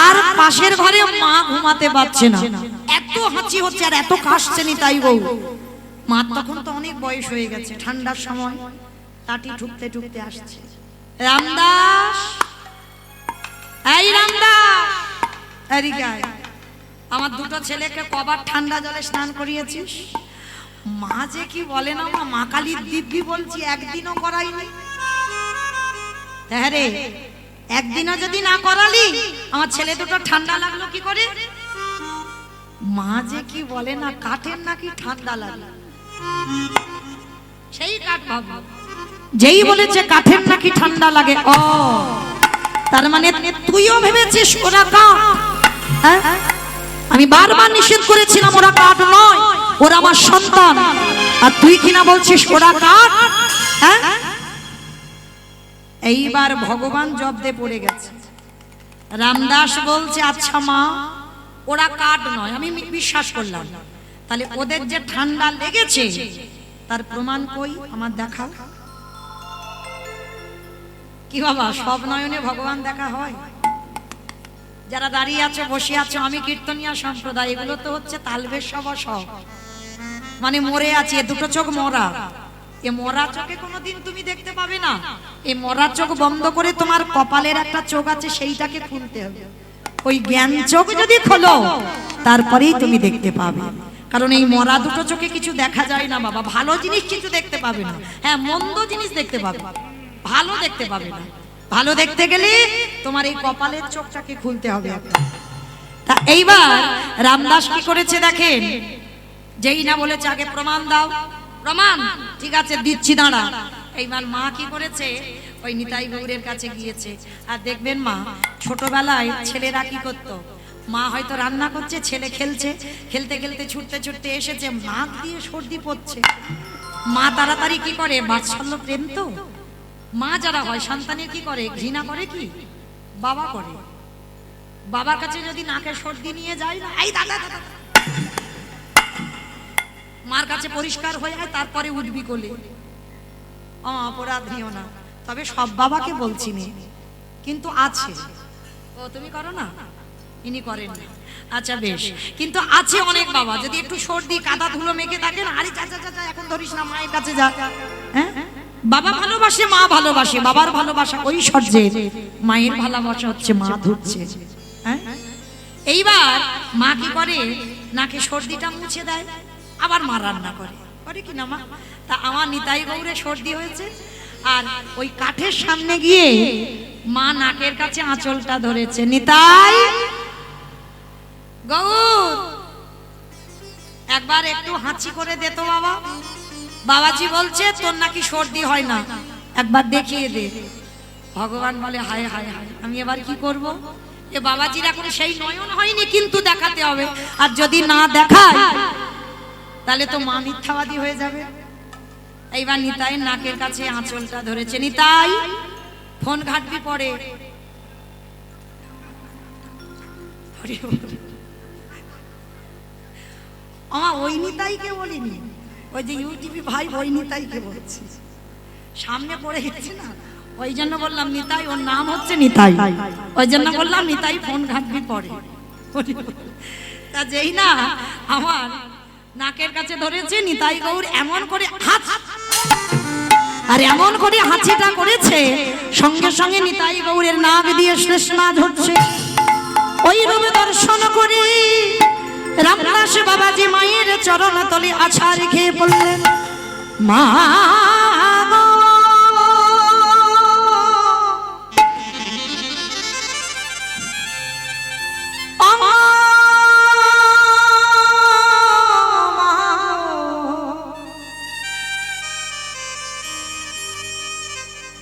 আর পাশের ঘরে মা ঘুমাতে পারছে না, এত হাঁচি হচ্ছে আর এত কাশছে নিতাই বউ। মা তখন তো অনেক বয়স হয়ে গেছে, ঠান্ডার সময় টাটি ঠুকতে ঠুকতে আসছে। রামদাস, এই রামদাস, এদিকে আয়। আমার দুটো ছেলেকে কবার ঠান্ডা জলে স্নান করিয়েছিস? মা যে কি বলে না, মা কালীর দিব্যি বলছি, একদিনও করাইনি। হ্যাঁ রে, একদিনও যদি না করালি, আমার ছেলে দুটো ঠান্ডা লাগলো কি করে? মা যে কি বলে না, কাঠের নাকি ঠান্ডা লাগে, সেই কাঠ ভাবো। যেই বলেছে কাঠের নাকি ঠান্ডা লাগে, ও তার মানে তুইও ভেবেছিস ওরা কাঠ? হ্যাঁ, আমি বারবার নিষেধ করেছিলাম ওরা কাঠ নয়, ওরা আমার সন্তান, আর তুই কিনা বলছিস ওরা কাঠ? হ্যাঁ, এইবার ভগবান জব্দে পড়ে গেছে। রামদাস বলছে আচ্ছা মা, ওরা কাঠ নয়, আমি বিশ্বাস করলাম, তাহলে ওদের যে ঠান্ডা লেগেছে তার প্রমাণ কই, আমার দেখাও। কি বাবা, সব নয়নে ভগবান দেখা হয়? যারা দাঁড়িয়ে আছো, বসে আছো, আমি কীর্তনিয়া সম্প্রদায়, এগুলো তো হচ্ছে তালবেশ সব, মানে মরে আছে, দুটো চোখ মরা। এ মরা চোখে কোনোদিন তুমি দেখতে পাবে না। এই মরা চোখ বন্ধ করে তোমার কপালের একটা চোখ আছে, সেইটাকে খুলতে হবে। ওই জ্ঞান চোখ যদি খোলো, তারপরেই তুমি দেখতে পাবে। কারণ এই মরা দুটো চোখে কিছু দেখা যায় না বাবা, ভালো জিনিস কিছু দেখতে পাবে না। হ্যাঁ, মন্দ জিনিস দেখতে পাবে, ভালো দেখতে পাবে না। ভালো দেখতে গেলে তোমার এই কপালের চোখটাকে খুলতে হবে। তা এইবার রামদাস কি করেছে দেখেন, যেই না বলেছে আগে প্রমাণ দাও, প্রমাণ ঠিক আছে দিচ্ছি, দাঁড়া। এইবার মা কি করেছে, ওই নিতাই গৌরের কাছে গিয়েছে। আর দেখবেন মা, ছোটবেলায় ছেলেরা কি করতো, মা হয়তো রান্না করছে, ছেলে খেলছে, খেলতে খেলতে ছুটতে ছুটতে এসেছে, নাক দিয়ে সর্দি পড়ছে। মা তাড়াতাড়ি কি করে, বাৎসল্য প্রেম তো, মা যারা হয় সন্তানের কি করে, ঘৃণা করে কি বাবা করে। বাবার কাছে যদি নাকে সর্দি নিয়ে যায় না, এই দাদা দাদা, মার কাছে পরিষ্কার হয়ে যায়, তারপরে উঠবি কোলে। অপরাধ নিও না, তবে সব বাবাকে বলছি না, কিন্তু আছে। ও তুমি করো না, ইনি করেন না, আচ্ছা বেশ, কিন্তু আছে অনেক বাবা, যদি একটু সর্দি কাদা ধুলো মেখে থাকেন, আরে যা যা যা, এখন ধরিস না, মায়ের কাছে যা। হ্যাঁ, বাবা ভালোবাসে, মা ভালোবাসে, বাবার ভালোবাসা ঐশ্বর্যের, মায়ের ভালোবাসা হচ্ছে মা ধুচ্ছে। হ্যাঁ, এইবার মা কি করে, নাকে সর্দিটা মুছে দেয়, আবার মা রান্না করে, করে কি না মা? তা আমার নিতাই গৌরে সর্দি হয়েছে, আর ওই কাঠের সামনে গিয়ে মা নাকের কাছে আঁচলটা ধরেছে। নিতাই গৌর, একবার একটু হাঁচি করে দে তো বাবা। বাবাজি বলছে তোর নাকি সর্দি হয় না, একবার দেখিয়ে দে। ভগবান বলে হায় হায় হায়, আমি এবার কি করব? এ বাবাজির এখন সেই নয়ন হয়নি, কিন্তু দেখাতে হবে। আর যদি না দেখায় তাহলে তো মা মিথ্যাবাদী হয়ে যাবে। এইবার নিতাই নাকের কাছে আঁচলটা ধরেছে। নিতাই ফোন ঘাটবি পরে। আমার ওই নিতাইকে বলিনি, ওই যে ইউটিউবে ভাই ওই নিতাইকে বলছি, সামনে পড়ে গেছে না, ওই জন্য বললাম নিতাই, ওর নাম হচ্ছে নিতাই, ওই জন্য বললাম নিতাই ফোন ঘাটবি পরে। তা যেই না আমার নাকের কাছে ধরেছে, নিতাই গৌর এমন করে হাত আর এমন করে হাঁচিটা করেছে, সঙ্গে সঙ্গে নিতাই গৌরের নাক দিয়ে শ্লেষ্মা ঝরছে। ওই রূপে দর্শন করে রামদাস বাবাজি মায়ের চরণ তলে আছা রেখে বললেন, মা গো,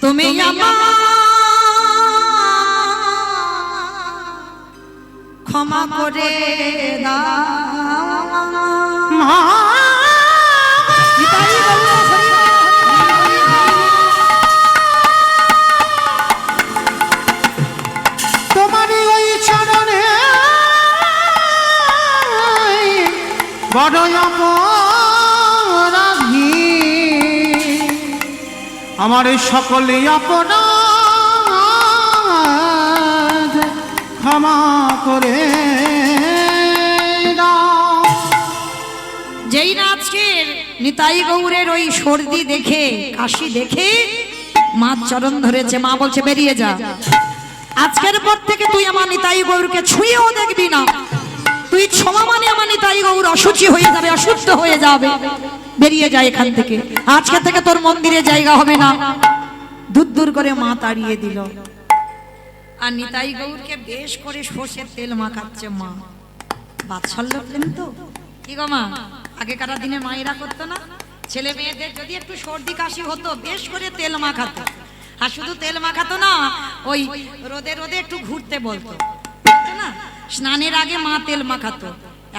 তুমি আমার ক্ষমা করে দাও। তোমার ওই চরণে বড় অপরাধী, আমার সকলে অপরাধ ক্ষমা করে দাও। যেই না আজকের নিতাই গৌরের ওই সর্দি দেখে, কাশি দেখে মা চরণ ধরেছে। মা বলছে বেরিয়ে যা, আজকের পর থেকে তুই আমার নিতাই গৌরকে ছুঁয়েও দেখবি না। তুই ছোঁয়া মানে আমার নিতাই গৌর অসুচি হয়ে যাবে, অশুদ্ধ হয়ে যাবে। বেরিয়ে যায় এখান থেকে, আজকে থেকে তোর মন্দিরে জায়গা হবে না। দূর দূর করে মা তাড়িয়ে দিল। আর নিতাই গৌরকে বেশ করে সর্ষের তেল মাখাচ্ছে মা। বাৎসল্য প্রেম তো, কি গো মা? আগেকার দিনে মায়েরা করতো না, ছেলে মেয়েদের যদি একটু সর্দি কাশি হতো বেশ করে তেল মাখাতো। আর শুধু তেল মাখাতো না, ওই রোদে রোদে একটু ঘুরতে বলতো, বলতো না? স্নানের আগে মা তেল মাখাতো।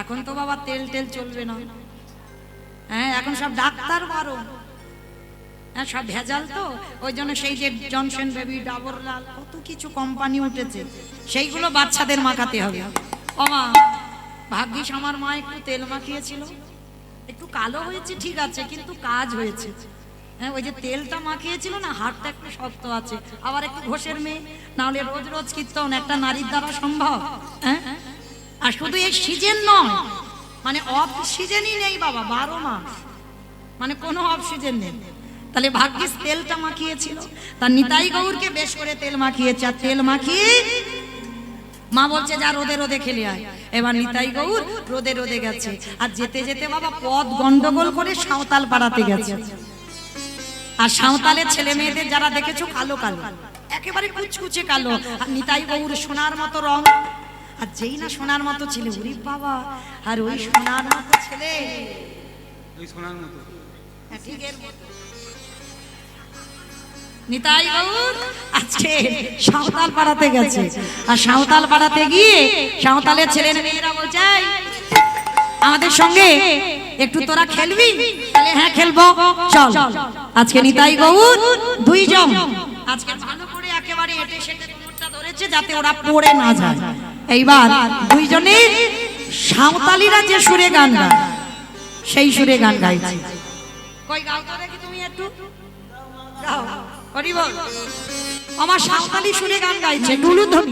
এখন তো বাবা তেল টেল চলবে না, হ্যাঁ এখন সব ডাক্তার বারণ, হ্যাঁ সব ভেজাল তো। ওই জন্য সেই যে জনসন বেবি, ডাবর লাল, কত কিছু কোম্পানি উঠেছে, সেইগুলো বাচ্চাদের মাখাতে হবে। ও মা, ভাগ্যিস আমার মা একটু তেল মাখিয়েছিল, একটু কালো হয়েছে ঠিক আছে, কিন্তু কাজ হয়েছে। হ্যাঁ ওই যে তেলটা মাখিয়েছিল না, হাতটা একটু শক্ত আছে, আবার একটু ঘষের মেয়ে, নাহলে রোজ রোজ কীর্তন একটা নারীর দ্বারা সম্ভব? হ্যাঁ, আর শুধু এই সিজন নয়, মানে অফ সিজনই নেই বাবা, 12 মাস, মানে কোনো অফ সিজন নেই। তাহলে ভাগ্যিস তেলটা মাখিয়েছিল। তার নিতাই গৌরকে বেশ করে তেল মাখিয়েছে। আর তেল মাখিয়ে মা বলছে যা রোদে রোদে খেলে আয়। এবার নিতাই গৌর রোদে রোদে গেছে। আর যেতে যেতে বাবা পথ গন্ডগোল করে সাঁওতাল পাড়াতে গেছে। আর সাঁওতালের ছেলে মেয়েদের যারা দেখেছো কালো কালো, একেবারে কুচকুচে কালো। আর নিতাই গৌর সোনার মতো রং। আর যেই না সোনার মতো ছেলে, ওরে বাবা, আর ওই সোনার মতো ছেলে, ওই সোনার মতো ঠিকের মতো নিতাই গৌর আজকে সাঁওতাল পাড়াতে গেছে। আর সাঁওতাল পাড়াতে গিয়ে সাঁওতালের ছেলে মেয়েরা বলছে আমাদের সঙ্গে একটু তোরা খেলবি? তাহলে হ্যাঁ খেলবো, চল। আজকে নিতাই গৌর দুইজন আজকে ভালো করে একেবারে এটে সেটে কোমরটা ধরেছে যাতে ওরা পড়ে না যায়। এইবার দুইজনে সাঁওতালিরা যে সুরে গান গায় সেই সুরে গান গাইছে। কই গাও তো দেখি তুমি একটু গাও। করি বল, আমার সাঁওতালি সুরে গান গাইছে। ডুলু ধরি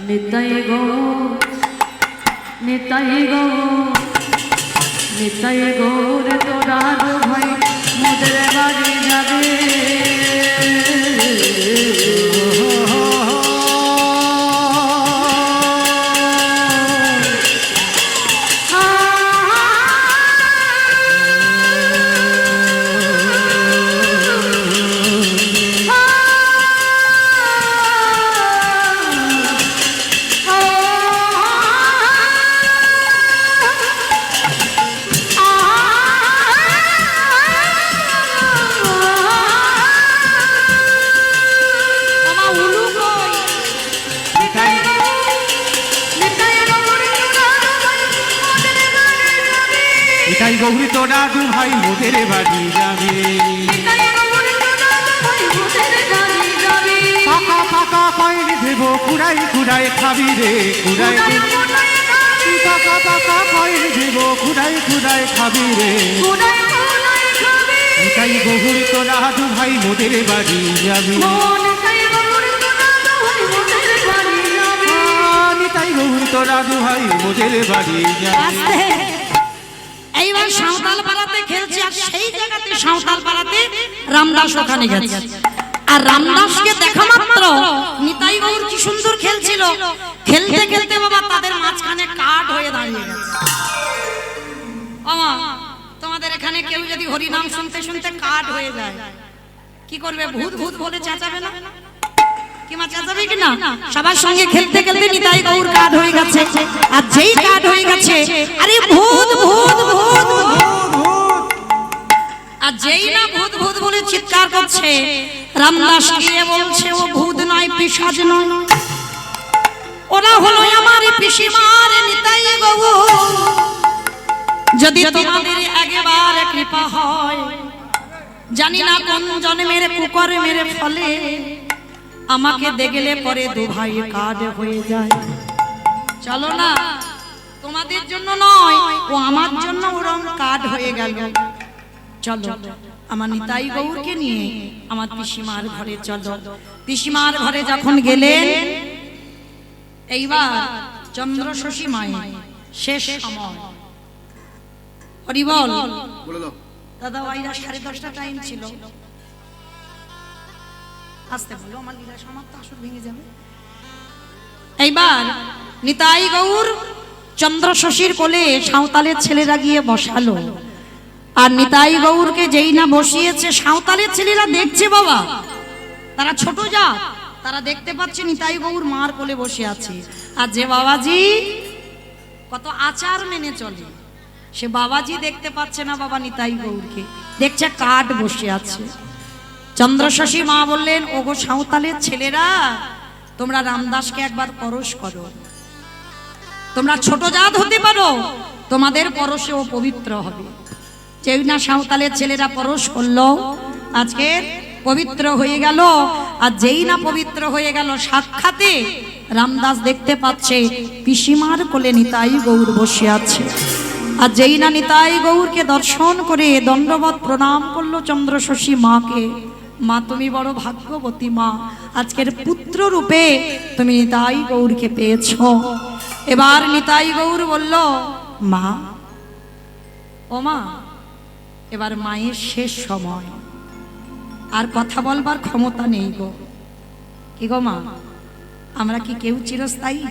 নিতাই গো, নিতাই গো, নিতাই গৌর তোরা ভাই মোদের বাড়ি যাবে। নিতাই গৌরী তোরা দু ভাই মোদের বাড়ি যাবে নিতাই গৌর তোরা দু ভাই মোদের বাড়ি যাবে পাকা পাকা কয়েন দেব কুড়াই কুড়াই খাবি রে কুড়াই কুড়াই কুড়াই খাবি পাকা পাকা কয়েন দেব কুড়াই কুড়াই খাবি রে কুড়াই কুড়াই খাবি নিতাই গৌরী তোরা দু ভাই মোদের বাড়ি যাবে নিতাই গৌর তোরা দু ভাই মোদের বাড়ি যাবে নিতাই গৌরী তোরা দু ভাই মোদের বাড়ি যাবে আস্তে এইবার সাঁওতাল পাড়াতে খেলছে আর সেই জায়গাতে সাঁওতাল পাড়াতে রামদাস ওখানে গেছে আর রামদাসকে দেখা মাত্র নিতাই গৌর কি সুন্দর খেলছিল খেলতে খেলতে বাবা তাদের মাঝখানে কাঠ হয়ে দাঁড়িয়ে গেছে আমা তোমাদের এখানে কেউ যদি হরি নাম শুনতে শুনতে কাঠ হয়ে যায় কি করবে ভূত ভূত বলে চেঁচাবে না কি মা চেঁচাবে কি না সবার সঙ্গে খেলতে খেলতে নিতাই গৌর কাঠ হয়ে গেছে আর যেই কাঠ হয়ে গেছে আরে ভূত ভূত ভূত আর যেই না ভূত ভূত বলে চিৎকার করছে রামদাস গিয়ে বলছে ও ভূত নয় পিশাচ নয় ওরা হলো আমার পিসিমার নিতাই গৌর যদি তোমাদের একবার কৃপা হয় জানি না কোন জন্মের কুকর্মের ফলে আমাকে দেখলে পরে দু ভাই কাঠ হয়ে যায় চলো না তোমাদের জন্য নয় ও আমার জন্য ওরম কাঠ হয়ে গেল চলো আমার নিতাই গৌরকে নিয়ে আমার পিসিমার ঘরে চলো পিসিমার ঘরে যখন গেলেন এইবার চন্দ্র শশী মায়ের শেষ সময় হরি বল দাদা ওইরা 10:30টা টাইম ছিল আসতে বলো আমার লীলা সমাপ্ত আসর ভেঙে যাবে এইবার নিতাই গৌর চন্দ্র শশীর কোলে সাঁওতালের ছেলেরা গিয়ে বসালো আর নিতাই গৌরকে যেই না বসিয়েছে সাঁওতালের ছেলেরা দেখছে বাবা তারা ছোট জাত তারা দেখতে পাচ্ছে নিতাই গৌর মার কোলে বসে আছে আর যে বাবাজি কত আচার মেনে চলে সে বাবাজি দেখতে পাচ্ছে না বাবা নিতাই গৌরকে দেখছে কাঠ বসে আছে চন্দ্র শশী মা বললেন ওগো সাঁওতালের ছেলেরা তোমরা রামদাসকে একবার পরশ করো তোমরা ছোট জাত হতে পারো তোমাদের পরশে ও পবিত্র হবে যেই না সাঁওতালের ছেলেরা পরশ করলো আজকে পবিত্র হয়ে গেল আর যেই না পবিত্র হয়ে গেল সাক্ষাতে রামদাস দেখতে পাচ্ছে পিসিমার কোলে নিতাই গৌর বসে আছে আর যেই না নিতাই গৌরকে দর্শন করে দণ্ডবত প্রণাম করলো চন্দ্র শশী মাকে মা তুমি বড় ভাগ্যবতী মা আজকের পুত্র রূপে তুমি নিতাই গৌরকে পেয়েছো এবার নিতাই গৌর বলল মা ও মা এবার মায়ের শেষ সময় আর কথা বলবার ক্ষমতা নেই গো কি গো মা আমরা কি কেউ চিরস্থায়ী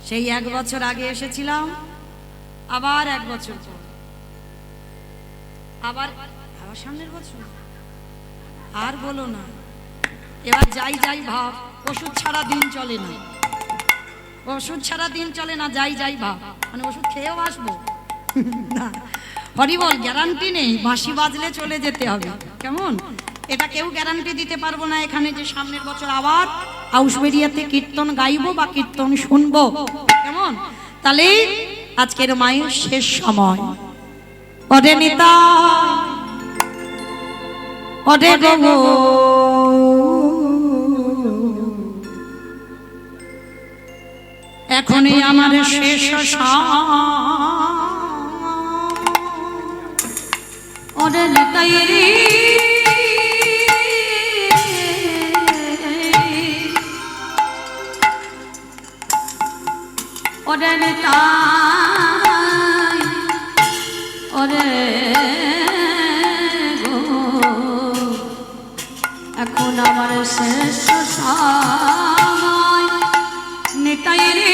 সেই 1 বছর আগে এসেছিলাম আবার 1 বছর পর আবার সামনের বছর আর বলো না এবার যাই যাই ভাব ওষুধ ছাড়া দিন চলে না ওষুধ ছাড়া দিন চলে না যাই যাই ভাব মানে ওষুধ খেয়েও আসবো না হরি বল গ্যারান্টি নেই বাঁশি বাজলে চলে যেতে হবে কেমন এটা কেউ গ্যারান্টি দিতে পারবো না এখানে যে সামনের বছর আবার আউসবেরিয়াতে কীর্তন গাইবো বা কীর্তন শুনবো কেমন তাহলে আজকের মায়ের শেষ সময় ওরে নিতা ওরে গো এখনই আমার শেষ ওরে নিতাই রে ওরে নিতাই ওরে গো এখন আমার শেষ সময় নিতাই রে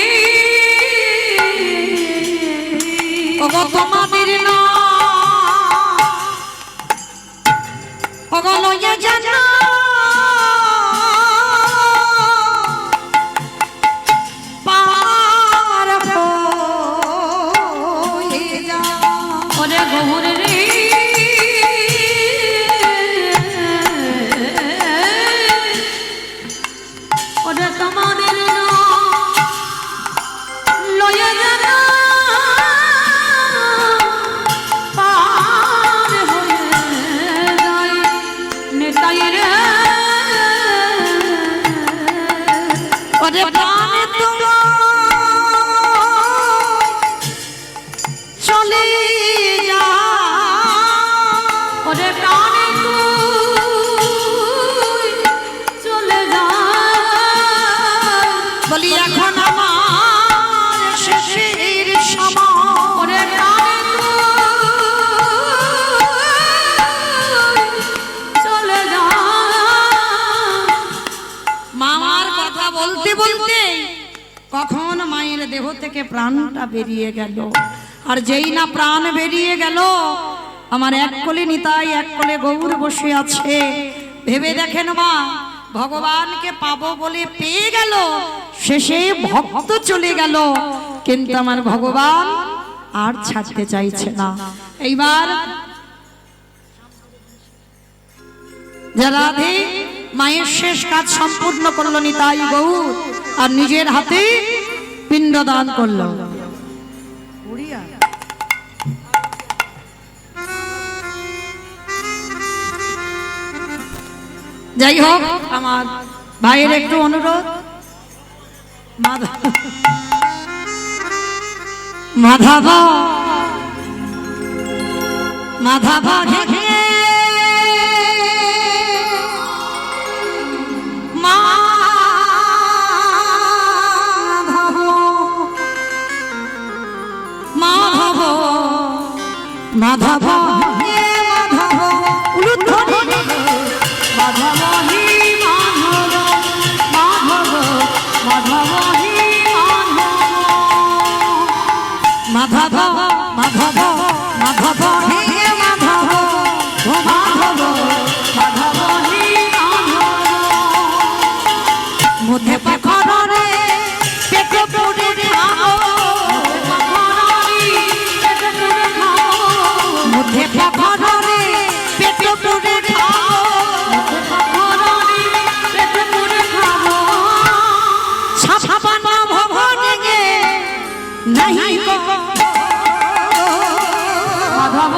ওগো তোমাদের না ওগো লইয়া জানা পার হয়ে যা ওরে গৌর রে ওরে তোমাদের লয়ে জানা বলতে কখন মায়ের দেহ থেকে প্রাণটা বেরিয়ে গেল। আর যেই না প্রাণ বেরিয়ে গেল, আমার এক কোলে নিতাই এক কোলে গৌর বসে আছে। ভেবে দেখেন মা, ভগবানকে পাবো বলে পেয়ে গেল, শেষে ভক্ত চলে গেল, কিন্তু আমার ভগবান আর ছাড়তে চাইছে না। এইবার রাধে মায়ের শেষ কাজ সম্পূর্ণ করলো নিতাই গৌর, আর নিজের হাতে পিণ্ডদান করলো। যাই হোক, আমার ভাইয়ের একটু অনুরোধ, মাধব মাধব ঘে মাধব মাধব হে মাধব উলুধ্বনি মাধব হে মাধব মাধব মাধব হে মাধব মাধব মাধব হে মাধব ও মাধব মাধব হে মাধব মধ্যে পাখরে পেটে পুরে খাও মধ্যে পাখরে পেটে পুরে খাও পেটে পুরে খাও ছাপানা ভবনে গে नहीं को माधव